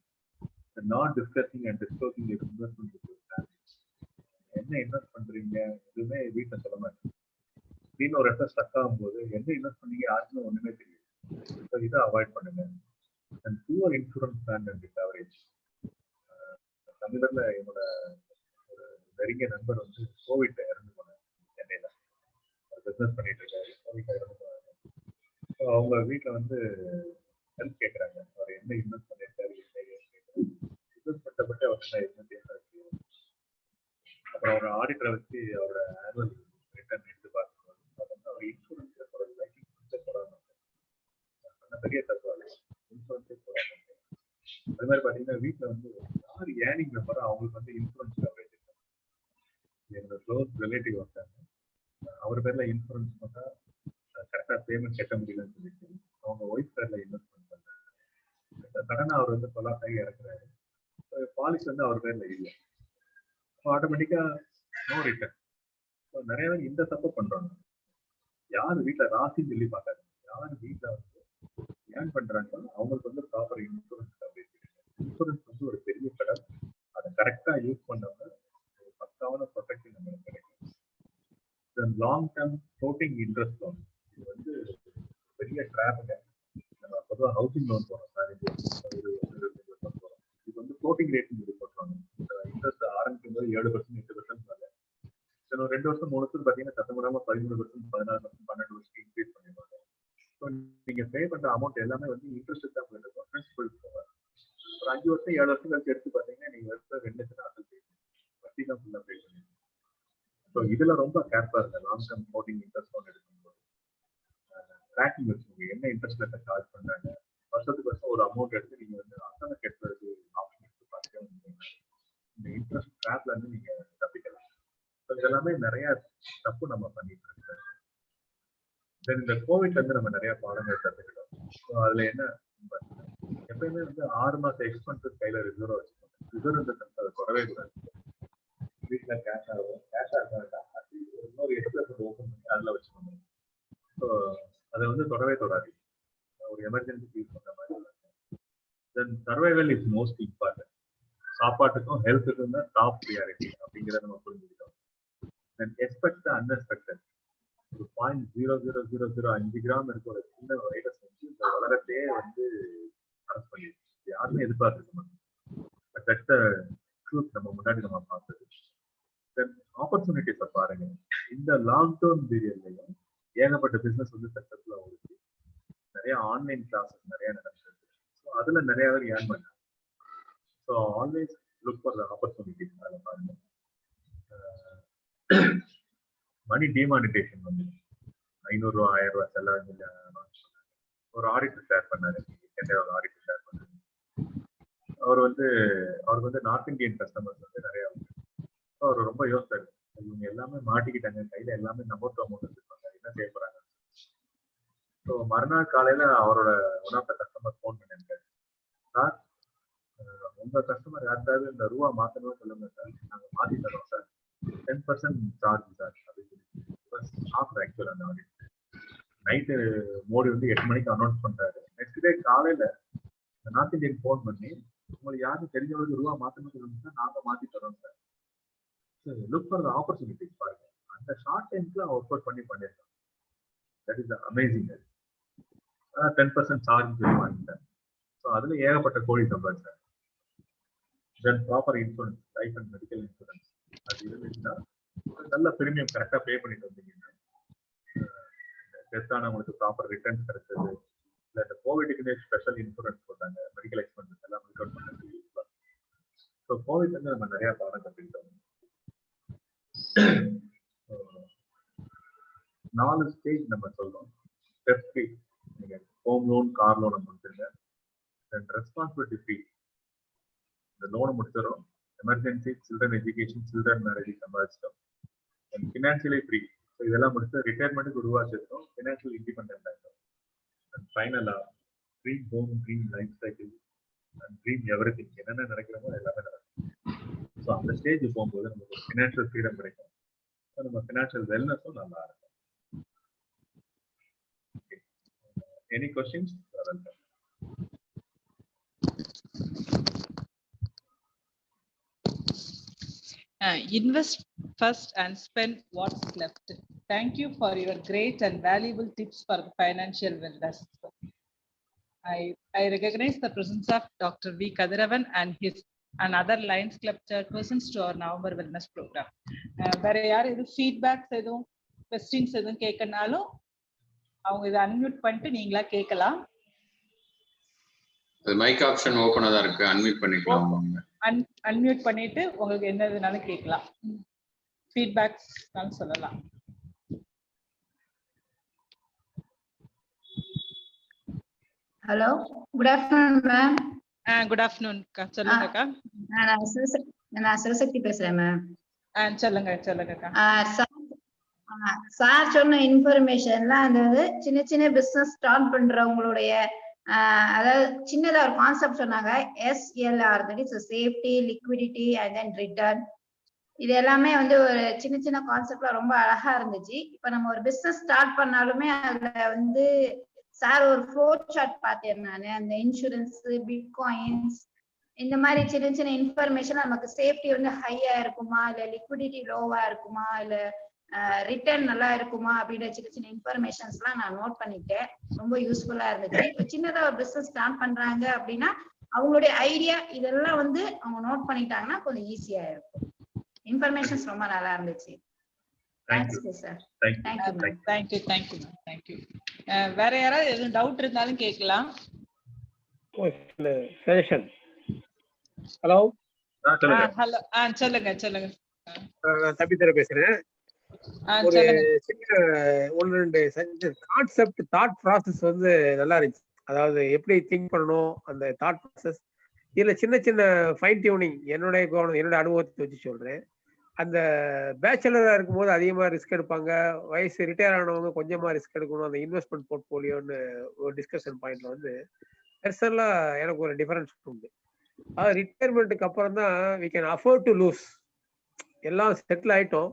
Not discussing and disclosing investment என்ன இன்வெஸ்ட் பண்றீங்க எதுவுமே வீட்டில் சொல்ல மாட்டேன். திடீர்னு ஒரு இடத்துல ஸ்டக் ஆகும்போது என்ன இன்வெஸ்ட் பண்ணீங்க யாருக்குமே ஒண்ணுமே தெரியும். ஸோ இதை அவாய்ட் பண்ணுங்க. And poor insurance plan and coverage. தமிழர்ல என்னோட ஒரு நெருங்கிய நண்பர் வந்து கோவிட்ல இறந்து போனாங்க. சென்னையில பிசினஸ் பண்ணிட்டு இருக்காரு. கோவிட்ல இறந்து போனாங்க. ஸோ அவங்க வீட்டில் வந்து ஹெல்ப் கேட்குறாங்க. அவர் என்ன இன்வெஸ்ட் பண்ணியிருக்காரு, இன்வெஸ்ட் பண்ணப்பட்டு அவர்கிட்ட என்ன பேசுறாரு. அப்புறம் ஒரு ஆடிட்டரை வச்சு அவரோட ஆனுவல் ரிட்டர்ன் எடுத்து பார்க்கும்போது அவர் இன்சூரன்ஸை போடுறது, லைஃப் இன்சூரன்ஸை போடாமல் பெரிய தத்துவாங்க. இன்சூரன்ஸே போடாமல் அது மாதிரி பார்த்தீங்கன்னா வீட்டில் வந்து யார் ஏர்னிங் மெம்பரோ அவங்களுக்கு வந்து இன்சூரன்ஸ் கவரேஜ் இருக்கும். என்னோட க்ளோஸ் ரிலேட்டிவ் வந்தாங்க. அவர் பேர்ல இன்சூரன்ஸ் பண்ணால் கரெக்டாக பேமெண்ட் கட்ட முடியலன்னு சொல்லிட்டு அவங்க ஒய்ஃப் பேர்ல இன்வெஸ்ட்மெண்ட் பண்றாங்க. கடனை அவர் வந்து கொலாட்டாகி இறக்குறாரு. பாலிசி வந்து அவர் பேர்ல இல்லை. ஆட்டோமேட்டிக்கா நோ ரிட்டர்ன். நிறைய பேர் இந்த தப்பு பண்றாங்க. யார் வீட்டுல ராசின்னு சொல்லி பார்க்காது. யார் வீட்டுல வந்து ஏன் பண்றாங்களோ அவங்களுக்கு வந்து ப்ராப்பர் இன்சூரன்ஸ் கவரேஜ். இன்சூரன்ஸ் வந்து ஒரு பெரிய கடன். அதை கரெக்டா யூஸ் பண்ணாம ஒரு பக்காவான ப்ரொடெக்ஷன் நம்மளுக்கு கிடைக்கும். Long term floating interest loan இது வந்து பெரிய ட்ராப்புங்க. நம்ம பொதுவாக ஹவுசிங் லோன் போறோம் சார், போறோம். இது வந்து ஃப்ளோட்டிங் ரேட் சொல்லி போட்டுருவாங்க. இன்ட்ரெஸ்ட் ஆரம்பிக்கும் போது 7%, 8% வர இன்னும் 2 வருஷம் 3 வருஷம் பார்த்தீங்கன்னா சத்தமிடாம 13%, 16%, 12% இன்க்ரீஸ் பண்ணிடுவாங்க. ஸோ நீங்க பே பண்ற அமௌண்ட் எல்லாமே வந்து இன்ட்ரெஸ்ட் தான் போயிருக்கும், பிரின்சிபல் போவாங்க. ஒரு 5 வருஷம் 7 வருஷம் கழிச்சு எடுத்து பார்த்தீங்கன்னா நீங்க எடுத்த 2 லட்சம் அசல் பே வட்டி தான் ஃபுல்லாக பே பண்ணிடுங்க. ஸோ இதுல ரொம்ப கேர்ஃபுல்லா இருங்க. Long term floating interest loan எடுக்கும்போது ட்ராக்கிங் வச்சுக்கோங்க. என்ன இன்ட்ரெஸ்ட் ரேட்டை சார்ஜ் பண்றாங்க, வருஷத்துக்கு வருஷம் ஒரு அமௌண்ட் எடுத்து நீங்க வந்து அசலை கட்டுறது ஆப்ஷன் எடுத்து பார்த்துட்டே வந்து இந்த இன்ட்ரெஸ்ட் ட்ராப்ல இருந்து நீங்க தப்பிக்கலாம். இதெல்லாமே நிறைய தப்பு நம்ம பண்ணிட்டு இருக்கோம். இந்த கோவிட்ல இருந்து நம்ம நிறைய பாடங்கள் கற்றுக்கிட்டோம். ஸோ அதுல என்ன எப்பயுமே வந்து 6 மாசம் எக்ஸ்பென்சஸ் கையில ரிசர்வ் வச்சுக்கோங்க. ரிசர்வ் அதை குறவே கூடாது. வீட்டுல கேஷ் ஆகும், கேஷ் ஆகாட்டா இன்னொரு எக்ஸ்பிரஸ் ஓப்பன் பண்ணி அதுல வச்சுக்கோங்க. ஸோ அதை வந்து தொடவே தொடாது. ஒரு எமர்ஜென்சி யூஸ் பண்ற மாதிரி. தென் சர்வைவல் இஸ் மோஸ்ட் இம்பார்ட்டன்ட். சாப்பாட்டுக்கும் ஹெல்த்துக்கும் தான் டாப் ப்ரியாரிட்டி அப்படிங்கிறத நம்ம புரிஞ்சுக்கிட்டோம். தென் எக்ஸ்பெக்ட் த அன்எக்ஸ்பெக்டட். ஒரு 0.00005 கிராம் இருக்க ஒரு சின்ன வைரஸ் வந்து இந்த உலகத்தையே வந்து அரசு பண்ணிடுச்சு. யாருமே எதிர்பார்த்துருக்க மாட்டோம். But that's the truth. நம்ம முன்னாடி நம்ம பார்த்தது. தென் ஆப்பர்ச்சுனிட்டிஸை பாருங்க. இந்த லாங் டேர்ம் பீரியட்லையும் ஏகப்பட்ட பிசினஸ் வந்து சக்சஸ்ஃபுல்லாக ஓடுச்சு. நிறைய ஆன்லைன் கிளாஸஸ் நிறைய நடந்தது. ஸோ அதுல நிறைய பேர் ஏர்ன் பண்ணாங்க. So always look for the opportunities. அதில் பாருங்க. மணி டிமானிட்டேஷன் வந்து 500 ரூபா 1000 ரூபா செல்லாது ஒரு ஆடிட்டர் ஷேர் பண்ணாரு. சென்னையில் ஒரு ஆடிட்டர் ஷேர் பண்ணாரு. அவருக்கு வந்து நார்த் இந்தியன் கஸ்டமர்ஸ் வந்து நிறைய அவர் ரொம்ப யோசிச்சாரு. இவங்க எல்லாமே மாட்டிக்கிட்டாங்க, கையில எல்லாமே நம்பர் டூ அமௌண்ட் வச்சிருப்பாங்க, என்ன செய்ய போறாங்க. ஸோ மறுநாள் காலையில அவரோட one of the customer phone பண்ணியிருக்காரு. சார் உங்க கஸ்டமர் யாருக்காவது இந்த ரூபா மாத்தணும்னு சொல்லுங்க சார், நாங்க மாத்தி தரோம் சார், 10% சார்ஜ் சார் அப்படின்னு சொல்லி ஆக்சுவல் அந்த ஆடிட். நைட்டு மோடி வந்து 8 மணிக்கு அனௌன்ஸ் பண்றாரு. நெக்ஸ்ட் டே காலையில நார்த் இந்தியன் ஃபோன் பண்ணி உங்களுக்கு யாரும் தெரிஞ்சவங்களுக்கு ரூபா மாத்தணும்னு சொல்லுங்க சார், நாங்க மாத்தி தரோம் sir. Look for the opportunities பாருங்க. அந்த ஷார்ட் டைம்ஸ்ல ஒர்க் அவுட் பண்ணியிருக்காங்க. That is amazing. 10% சார்ஜ் சொல்லி வாங்கிட்டேன். ஸோ அதுல ஏகப்பட்ட கோடி சம்பாதிச்சாங்க. Then proper insurance, life and medical insurance அது இருந்துச்சுன்னா நல்ல பிரீமியம் கரெக்டாக பே பண்ணிட்டு வந்தீங்கன்னா டெஸ்டானவங்களுக்கு ப்ராப்பர் ரிட்டர்ன்ஸ் கிடைச்சது. இல்லை இந்த கோவிட்டுக்குன்னே ஸ்பெஷல் இன்சூரன்ஸ் போட்டாங்க. மெடிக்கல் எக்ஸ்பென்சஸ் எல்லாம் மீட் அவுட் பண்ணுறது யூஸ்ஃபுல்லாக. ஸோ கோவிட் வந்து நம்ம நிறைய பாடம் கற்றுக்கிட்டோம். 4 ஸ்டேஜ் நம்ம சொல்றோம். ஸ்டெப் 3 நீங்க ஹோம் லோன், கார் லோனை முடிச்சிருங்க. Then responsibility free. இந்த லோனை முடிச்சிடும், emergency, children education, children marriage சம்பாதிச்சிட்டோம். And financially free. ஸோ இதெல்லாம் முடிச்சு ரிட்டையர்மெண்ட்டுக்கு உருவாக்கிட்டோம். ஃபினான்ஷியல் இண்டிபெண்டன்ட் ஆகிட்டோம். அண்ட் ஃபைனலாக dream home, dream life cycle and dream everything. என்னென்ன நினைக்கிறோமோ எல்லாமே நடக்கும். ஸோ அந்த ஸ்டேஜ் போகும்போது நமக்கு ஒரு ஃபினான்ஷியல் ஃப்ரீடம் கிடைக்கும். நம்ம ஃபினான்ஷியல் வெல்னஸும் நல்லா இருக்கும். Any questions? Invest first and spend what's left. Thank you for your great and valuable tips for the financial wellness. I recognize the presence of Dr. V. Kadiravan and other Lions Club chairpersons to our November wellness program. வேற யார் எதுவும் ஃபீட்பேக்ஸ் எதுவும் கொஸ்டின்ஸ் எதுவும் கேட்கனாலும் அவங்க இதை அன்மியூட் பண்ணிட்டு நீங்களா கேட்கலாம். மைக் ஆப்ஷன் ஓபனா தான் இருக்கு, அன்மியூட் பண்ணிக்கலாம். அன்மியூட் பண்ணிட்டு உங்களுக்கு என்னதுனாலும் கேட்கலாம், ஃபீட்பேக்ஸ் சொல்லலாம். Hello, good afternoon ma'am. Good afternoon அக்கா, சொல்லுங்க அக்கா. நான் சிவசக்தி பேசுறேன் மேம். சொல்லுங்க அக்கா. சார் சொன்ன இன்ஃபர்மேஷன்லாம் அதாவது சின்ன சின்ன பிசினஸ் ஸ்டார்ட் பண்றவங்களுடைய அதாவது சின்னதா ஒரு கான்செப்ட் சொன்னாங்க. SLR, that is safety, liquidity and then return. இது எல்லாமே வந்து ஒரு சின்ன சின்ன கான்செப்ட்ல ரொம்ப அழகா இருந்துச்சு. இப்ப நம்ம ஒரு பிசினஸ் ஸ்டார்ட் பண்ணாலுமே அதுல வந்து சார் ஒரு ஃப்ளோ சார்ட் பார்த்தேன் நான். அந்த இன்சூரன்ஸ், பிட்காயின்ஸ், இந்த மாதிரி சின்ன சின்ன இன்ஃபர்மேஷன் நமக்கு சேஃப்டி வந்து ஹையா இருக்குமா, இல்ல லிக்விடிட்டி லோவா இருக்குமா, இல்ல ரிட்டர்ன் நல்லா இருக்குமா அப்படின்ற சின்ன சின்ன இன்ஃபர்மேஷன்ஸ் எல்லாம் நான் நோட் பண்ணிட்டேன். ரொம்ப யூஸ்ஃபுல்லா இருந்துச்சு. இப்போ சின்னதா ஒரு பிசினஸ் ஸ்டார்ட் பண்றாங்க அப்படின்னா அவங்களுடைய ஐடியா இதெல்லாம் வந்து அவங்க நோட் பண்ணிட்டாங்கன்னா கொஞ்சம் ஈஸியா இருக்கும். இன்ஃபர்மேஷன்ஸ் ரொம்ப நல்லா இருந்துச்சு. Thanks sir. தேங்க்யூ. வேற யாராவது எதுவும் டவுட் இருந்தாலும் கேட்கலாம். சஜஷன். ஹலோ ஹலோ, சொல்லுங்க. நான் தம்பித்தர பேசுறேன். ஒரு சின்ன ஒன்று ரெண்டு கான்செப்ட், தாட் ப்ராசஸ் வந்து நல்லா இருந்துச்சு. அதாவது எப்படி திங்க் பண்ணணும் அந்த தாட் ப்ராசஸ். இதுல சின்ன சின்ன ஃபைன் டியூனிங் என்னோட அனுபவத்தை வச்சு சொல்றேன். அந்த பேச்சுலரா இருக்கும்போது அதிகமா ரிஸ்க் எடுப்பாங்க, வயசு ரிட்டையர் ஆனவங்க கொஞ்சமா ரிஸ்க் எடுக்கணும். அந்த இன்வெஸ்ட்மெண்ட் போர்ட்போலியோன்னு ஒரு டிஸ்கஷன் பாயிண்ட்ல வந்து பெர்சனலா எனக்கு ஒரு டிஃபரன்ஸ் உண்டு. அதாவது ரிட்டையர்மெண்ட்டுக்கு அப்புறம் தான் we can afford to lose. எல்லாம் செட்டில் ஆயிட்டோம்.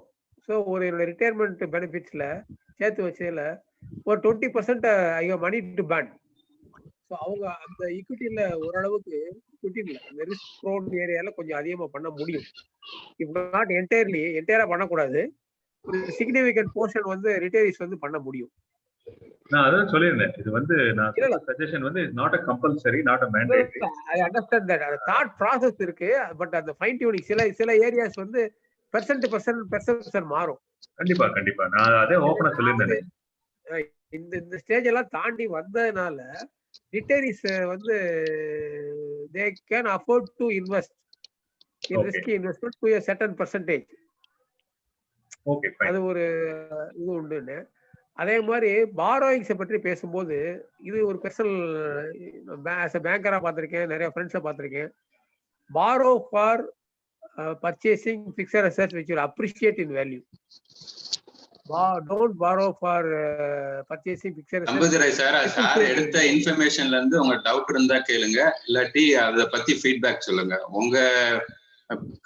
ஸோ ஒரு என்னோட ரிட்டையர்மெண்ட் பெனிஃபிட்ஸ்ல சேர்த்து வச்சதுல ஒரு 20% ஐயோ மணி டு பேன். ஸோ அவங்க அந்த ஈக்விட்டியில ஓரளவுக்கு அந்த ரிஸ்க் ப்ரோன் ஏரியால கொஞ்சம் அதிகமா பண்ண முடியும். இஃப் நாட் என்டையரா பண்ணக்கூடாது. ஒரு சிக்னிஃபிகன்ட் போர்ஷன் வந்து ரிட்டையர்ஸ் வந்து பண்ண முடியும். நான் அதான் சொல்லியிருந்தேன். இது வந்து நான் சஜஷன் வந்து not a compulsory, not a mandatory. I understand that. அந்த தாட் ப்ராசஸ் இருக்கு. பட் அந்த ஃபைன் டியூனிங் சில ஏரியாஸ் வந்து பெர்செப்ஷன் மாறும். கண்டிப்பா நான் அதே ஓபனா சொல்லியிருந்தேன். இந்த ஸ்டேஜ் எல்லாம் தாண்டி வந்ததுனால ரிட்டையர்ஸ் வந்து they can afford to invest in risky investment to a certain percentage. Okay, fine. அது ஒரு இது உண்டுன்னு. அதே மாதிரி பாரோயிங்ஸை பற்றி பேசும்போது இது ஒரு ஸ்பெஷல் பேங்கரா பார்த்திருக்கேன், நிறைய ஃப்ரெண்ட்ஸை பார்த்திருக்கேன். Borrow for purchasing fixed assets which will appreciate in value. Don't borrow for purchasing fixed assets. Nambudurai sir எடுத்த இன்ஃபர்மேஷன்ல இருந்து உங்க டவுட் இருந்தா கேளுங்க, இல்லாட்டி அத பத்தி ஃபீட்பேக் சொல்லுங்க. உங்க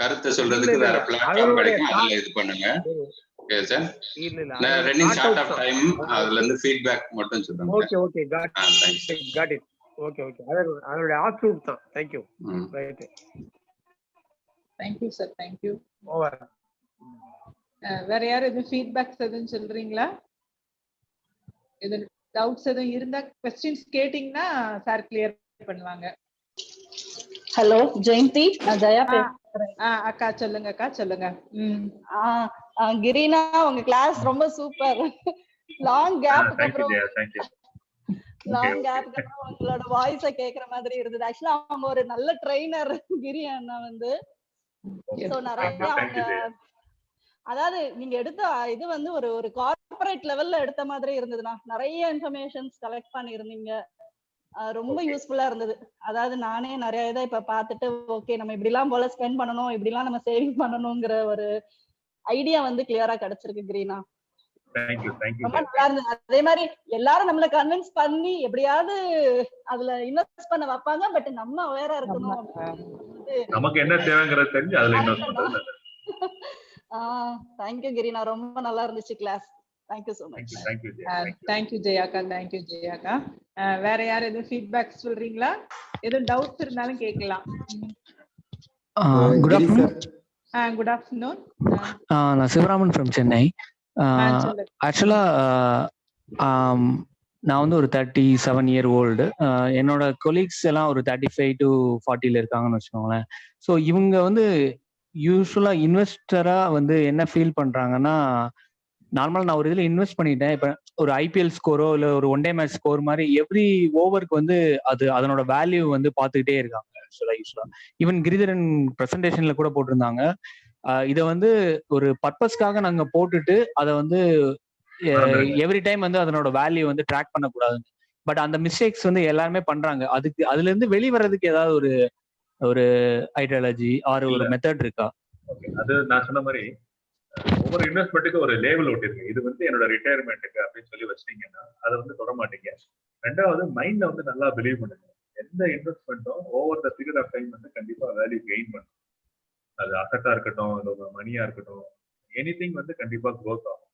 கருத்தை சொல்றதுக்கு வேற பிளாட்ஃபார்ம் கிடைக்கும், அதுல இது பண்ணுங்க. Okay sir. நான் ரன்னிங் ஷார்ட் ஆஃப் டைம், அதுல இருந்து ஃபீட்பேக் மட்டும் சொல்லுங்க. Okay got it. ஓகே அதோட ஆப்ஷூட் தான். Thank you. Right. Thank you sir. Thank you. Over. வேற யாரும் எதுவும் ஃபீட்பேக்ஸ் எதுவும் சொல்றீங்களா? எது டவுட்ஸ் எதுவும் இருந்தா क्वेश्चंस கேட்டிங்கன்னா சார் கிளியர் பண்ணுவாங்க. ஹலோ ஜெயந்தி, நான் ஜெயா பேசுறேன். அக்கா சொல்லுங்க. கிரீனா, உங்க கிளாஸ் ரொம்ப சூப்பர். லாங் கேப்க்கு அப்புறம் உங்களோட வாய்ஸை கேக்குற மாதிரி இருந்தது. ஆக்சுவலா அவங்க ஒரு நல்ல ட்ரெய்னர் கிரி அண்ணா வந்து. சோ நிறைய அவங்க அதாவது நீங்க எடுத்த இது வந்து ஒரு கார்ப்பரேட் லெவல்ல எடுத்த மாதிரி இருந்ததுன்னா நிறைய இன்ஃபர்மேஷன்ஸ் கலெக்ட் பண்ணிருந்தீங்க. ரொம்ப யூஸ்ஃபுல்லா இருந்தது. அதாவது நானே நிறைய இதை இப்ப பார்த்துட்டு ஓகே நம்ம இப்படி எல்லாம் போல ஸ்பெண்ட் பண்ணணும், இப்படி எல்லாம் நம்ம சேவிங் பண்ணணுங்கிற ஒரு ஐடியா வந்து கிளியரா கிடைச்சிருக்கு கிரீனா. ரொம்ப நல்லா இருந்தது. அதே மாதிரி எல்லாரும் நம்மள கன்வின்ஸ் பண்ணி எப்படியாவது அதுல இன்வெஸ்ட் பண்ண வைப்பாங்க. பட் நம்ம அவேரா இருக்கணும். நமக்கு என்ன தேவைங்கிறது தெரிஞ்சு அதுல இன்வெஸ்ட் பண்றது. தேங்க் யூ கிரீனா, ரொம்ப நல்லா இருந்துச்சு class. Thank you so much. Thank you ஜெயாக்கா. Thank you ஜெயாக்கா. வேற யார் எதுவும் ஃபீட்பேக் சொல்றீங்களா? எதுவும் டவுட்ஸ் இருந்தாலும் கேட்கலாம். Good afternoon. Good afternoon. நான் சிவராமன் ஃப்ரம் சென்னை. ஆக்சுவலா நான் வந்து ஒரு 37 year old. என்னோட கொலீக்ஸ் எல்லாம் ஒரு 35 to 40 இருக்காங்கன்னு வச்சுக்கோங்களேன். ஸோ இவங்க வந்து யூஸ்வலா இன்வெஸ்டரா வந்து என்ன ஃபீல் பண்றாங்கன்னா, நார்மலா நான் ஒரு இதுல இன்வெஸ்ட் பண்ணிட்டேன். இப்ப ஒரு ஐபிஎல் ஸ்கோரோ இல்ல ஒரு ஒன் டே மேட்ச் ஸ்கோர் மாதிரி எவ்ரி ஓவருக்கு வந்து அதனோட வேல்யூ வந்து பார்த்துக்கிட்டே இருக்காங்க. யூஸ்வலா ஈவன் கிரிதரன் பிரசன்டேஷன்ல கூட போட்டிருந்தாங்க. இதை வந்து ஒரு பர்பஸ்க்காக நாங்க போட்டுட்டு அதை வந்து எவ்ரி டைம் வந்து அதனோட வேல்யூ வந்து ட்ராக் பண்ணக்கூடாதுன்னு. பட் அந்த மிஸ்டேக்ஸ் வந்து எல்லாருமே பண்றாங்க. அதுல இருந்து வெளிவரதுக்கு ஏதாவது ஒரு ஐடியாலஜி ஆர் ஒரு மெத்தட் இருக்கா? அது நான் சொன்ன மாதிரி ஒவ்வொரு இன்வெஸ்ட்மெண்ட்டுக்கு ஒரு லேபிள் ஒட்டிருக்கு. இது வந்து என்னோட ரிட்டையர்மெண்ட்டுக்கு அப்படின்னு சொல்லி வச்சிட்டீங்கன்னா அதை வந்து தொட மாட்டீங்க. ரெண்டாவது மைண்ட்ல வந்து நல்லா பிலீவ் பண்ணுங்க. எந்த இன்வெஸ்ட்மெண்ட்டும் over the period of time வந்து கண்டிப்பா வேல்யூ கெயின் பண்ணும். அது அசட்டா இருக்கட்டும், இல்லை மணியா இருக்கட்டும், எனி திங் வந்து கண்டிப்பா க்ரோத் ஆகும்.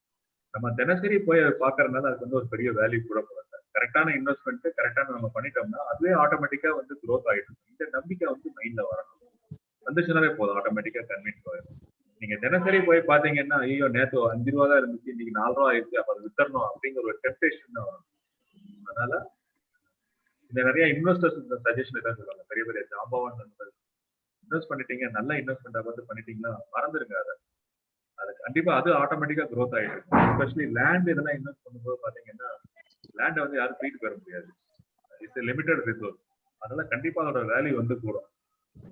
நம்ம தினசரி போய் அதை பாக்குறதுனால அதுக்கு வந்து ஒரு பெரிய வேல்யூ கூட போடுறாங்க. கரெக்டான இன்வெஸ்ட்மெண்ட் கரெக்டான நம்ம பண்ணிட்டோம்னா அதுவே ஆட்டோமேட்டிக்கா வந்து க்ரோத் ஆகிடும். இந்த நம்பிக்கை வந்து மைண்ட்ல வரணும். வந்துச்சுனாலே போதும், ஆட்டோமேட்டிக்கா கன்வின்ஸ் ஆயிடும். நீங்க தினசரி போய் பாத்தீங்கன்னா ஐயோ நேற்று 5 ரூபா தான் இருந்துச்சு, இன்னைக்கு 4 ரூபா ஆயிடுச்சு, அப்ப அது வித்தரணும் அப்படிங்கிற ஒரு டெம்ப்டேஷன் தான் வரும். அதனால இந்த நிறைய இன்வெஸ்டர்ஸ் இந்த சஜஷன் தான் சொல்லுவாங்க. பெரிய பெரிய ஜாம்பவான் இன்வெஸ்ட் பண்ணிட்டீங்க, நல்ல இன்வெஸ்ட்மெண்டா பார்த்து பண்ணிட்டீங்கன்னா மறந்துடுங்க. அது கண்டிப்பா அது ஆட்டோமேட்டிக்கா க்ரோத் ஆயிடும். எஸ்பெஷலி லேண்ட் இதெல்லாம் இன்வெஸ்ட் பண்ணும்போது பாத்தீங்கன்னா லேண்டை வந்து யாரும் தூக்கிட்டு பெற முடியாது. It's limited resource. அதனால கண்டிப்பா அதோட வேல்யூ வந்து கூடும்.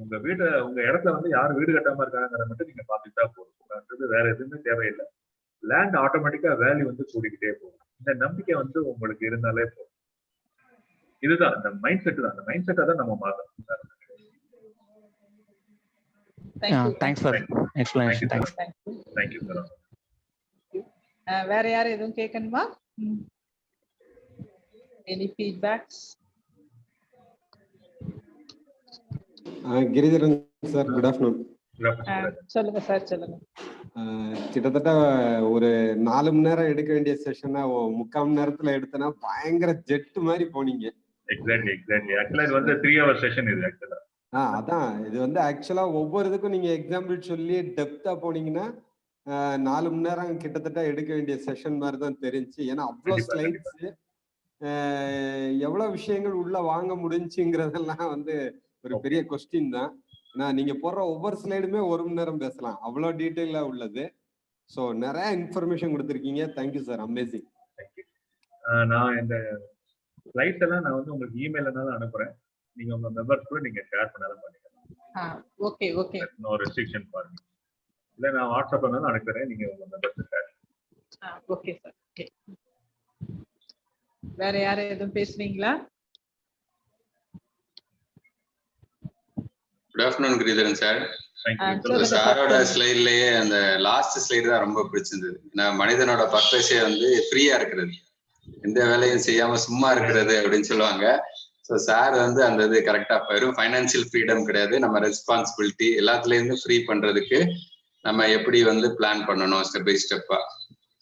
உங்க இடத்துல வந்து யாரும் வீடு கட்டாம இருக்காங்கிறத மட்டும் நீங்க பாத்துக்கிட்டா போதும். வேற எதுவுமே தேவையில்லை. லேண்ட் ஆட்டோமேட்டிக்கா வேல்யூ வந்து கூடிக்கிட்டே போகும். இந்த நம்பிக்கை வந்து உங்களுக்கு இருந்தாலே போதும். இதுதான் இந்த மைண்ட் செட் தான். அந்த மைண்ட் செட்டை தான் நம்ம மாத்தணும். Thanks for explanation. Thank you sir. வேற யாரும் எதுவும் கேட்கணுமா? Any feedbacks? Giridharan sir, good afternoon. சொல்லுங்க சார், சொல்லுங்க. கிட்டத்தட்ட ஒரு 4 மணி நேரம் எடுக்க வேண்டிய செஷனை 3/4 மணி நேரத்துல எடுத்தனா பயங்கர ஜெட் மாதிரி போனீங்க. எக்ஸாக்ட்லி. ஆக்சுவலா இது வந்து 3 hour செஷன் இது ஆக்சுவலா. அதான் இது வந்து ஆக்சுவலா ஒவ்வொரு இதுக்கும் நீங்க எக்ஸாம்பிள் சொல்லி டெப்தா போனீங்கன்னா 4 மணி நேரம் கிட்டத்தட்ட எடுக்க வேண்டிய செஷன் மாதிரி தான் தெரிஞ்சு. ஏன்னா அவ்வளவு ஸ்லைட்ஸ், எவ்வளவு விஷயங்கள் உள்ள வாங்க முடிஞ்சுங்கிறதெல்லாம் வந்து ஒரு பெரிய கொஸ்டின் தான். நீங்க போடுற ஒவ்வொரு ஸ்லைடுமே 1 மணி நேரம் பேசலாம், அவ்வளவு டீட்டெயிலா உள்ளது. ஸோ நிறைய இன்ஃபர்மேஷன் கொடுத்துருக்கீங்க. Thank you sir, amazing. நான் இந்த ஸ்லைட்ஸ் எல்லாம் நான் வந்து உங்களுக்கு இமெயில்னாலும் அனுப்புறேன். நீங்க உங்க மெம்பர்ஸ் கூட நீங்க ஷேர் பண்ணாலும் பண்ணிக்கலாம். Okay. No restriction for me. இல்ல நான் வாட்ஸ்அப்னாலும் அனுப்புறேன், நீங்க உங்க members share. Okay sir. Okay. வேற யாரும் எதுவும் பேசுறீங்களா? Good afternoon Giridharan sir. சாரோட ஸ்லைட்லயே அந்த லாஸ்ட் ஸ்லைடு தான் ரொம்ப பிடிச்சிருந்தது. நான் மனிதனோட பர்பஸே வந்து ஃப்ரீயா இருக்கிறது, எந்த வேலையும் செய்யாம சும்மா இருக்கிறது அப்படின்னு சொல்லுவாங்க. ஸோ சார் வந்து அந்த இது கரெக்டா வெறும் ஃபைனான்சியல் ஃப்ரீடம் கிடையாது, நம்ம ரெஸ்பான்சிபிலிட்டி எல்லாத்துலேருந்து ஃப்ரீ பண்றதுக்கு நம்ம எப்படி வந்து பிளான் பண்ணணும் ஸ்டெப் பை ஸ்டெப்பா.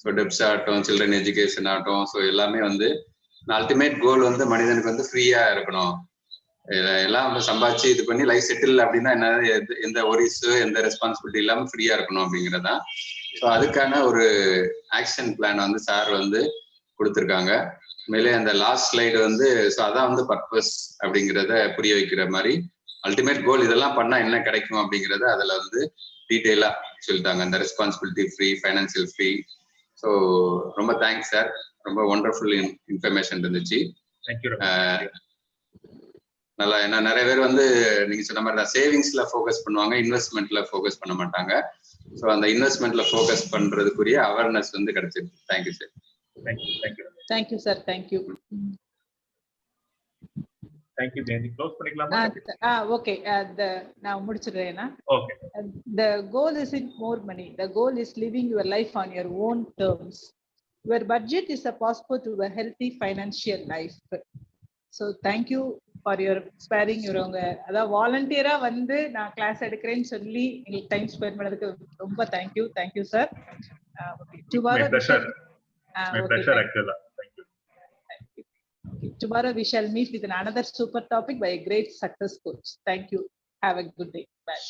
ஸோ டெப்ஸ் ஆகட்டும், சில்ட்ரன் எஜுகேஷன் ஆகட்டும், ஸோ எல்லாமே வந்து அல்டிமேட் கோல் வந்து மனிதனுக்கு வந்து ஃப்ரீயா இருக்கணும். எல்லாம் வந்து சம்பாதிச்சு இது பண்ணி லைஃப் செட்டில் அப்படின்னா என்ன, எந்த ஒரிஸ் எந்த ரெஸ்பான்சிபிலிட்டி இல்லாமல் ஃப்ரீயா இருக்கணும் அப்படிங்கிறதான். ஸோ அதுக்கான ஒரு ஆக்ஷன் பிளான் வந்து சார் வந்து கொடுத்துருக்காங்க. மேலே அந்த லாஸ்ட் ஸ்லைடு வந்து ஸோ அதான் வந்து பர்பஸ் அப்படிங்கிறத புரிய வைக்கிற மாதிரி அல்டிமேட் கோல் இதெல்லாம் பண்ணா என்ன கிடைக்கும் அப்படிங்கிறத அதில் வந்து டீட்டெயிலா சொல்லிட்டாங்க. அந்த responsibility free, financial free. So ரொம்ப தேங்க்ஸ் சார், ரொம்ப ஒண்டர்ஃபுல் இன்ஃபர்மேஷன் இருந்துச்சு. நல்லா. ஏன்னா நிறைய பேர் வந்து நீங்க சொன்ன மாதிரி தான் சேவிங்ஸ்ல ஃபோக்கஸ் பண்ணுவாங்க, இன்வெஸ்ட்மெண்ட்ல ஃபோக்கஸ் பண்ண மாட்டாங்க. ஸோ அந்த இன்வெஸ்ட்மெண்ட்ல ஃபோக்கஸ் பண்றதுக்குரிய அவேர்னஸ் வந்து கிடைச்சிருக்கு. Thank you sir. Thank you sir. Thank you. Thank you, Jayant. Close பண்ணிக்கலாமா? Okay. நான் முடிச்சிடுறேனா? Okay. The goal isn't more money. The goal is living your life on your own terms. Your budget is a passport to a healthy financial life. So thank you for your sparing your அதாவது வாலண்டியரா வந்து நான் கிளாஸ் எடுக்கிறேன்னு சொல்லி எங்களுக்கு டைம் ஸ்பெண்ட் பண்ணதுக்கு ரொம்ப thank you sir. Tomorrow My pleasure. My pleasure actually. Thank you. Tomorrow we shall meet with another super topic by a great success coach. Thank you. Have a good day. Bye.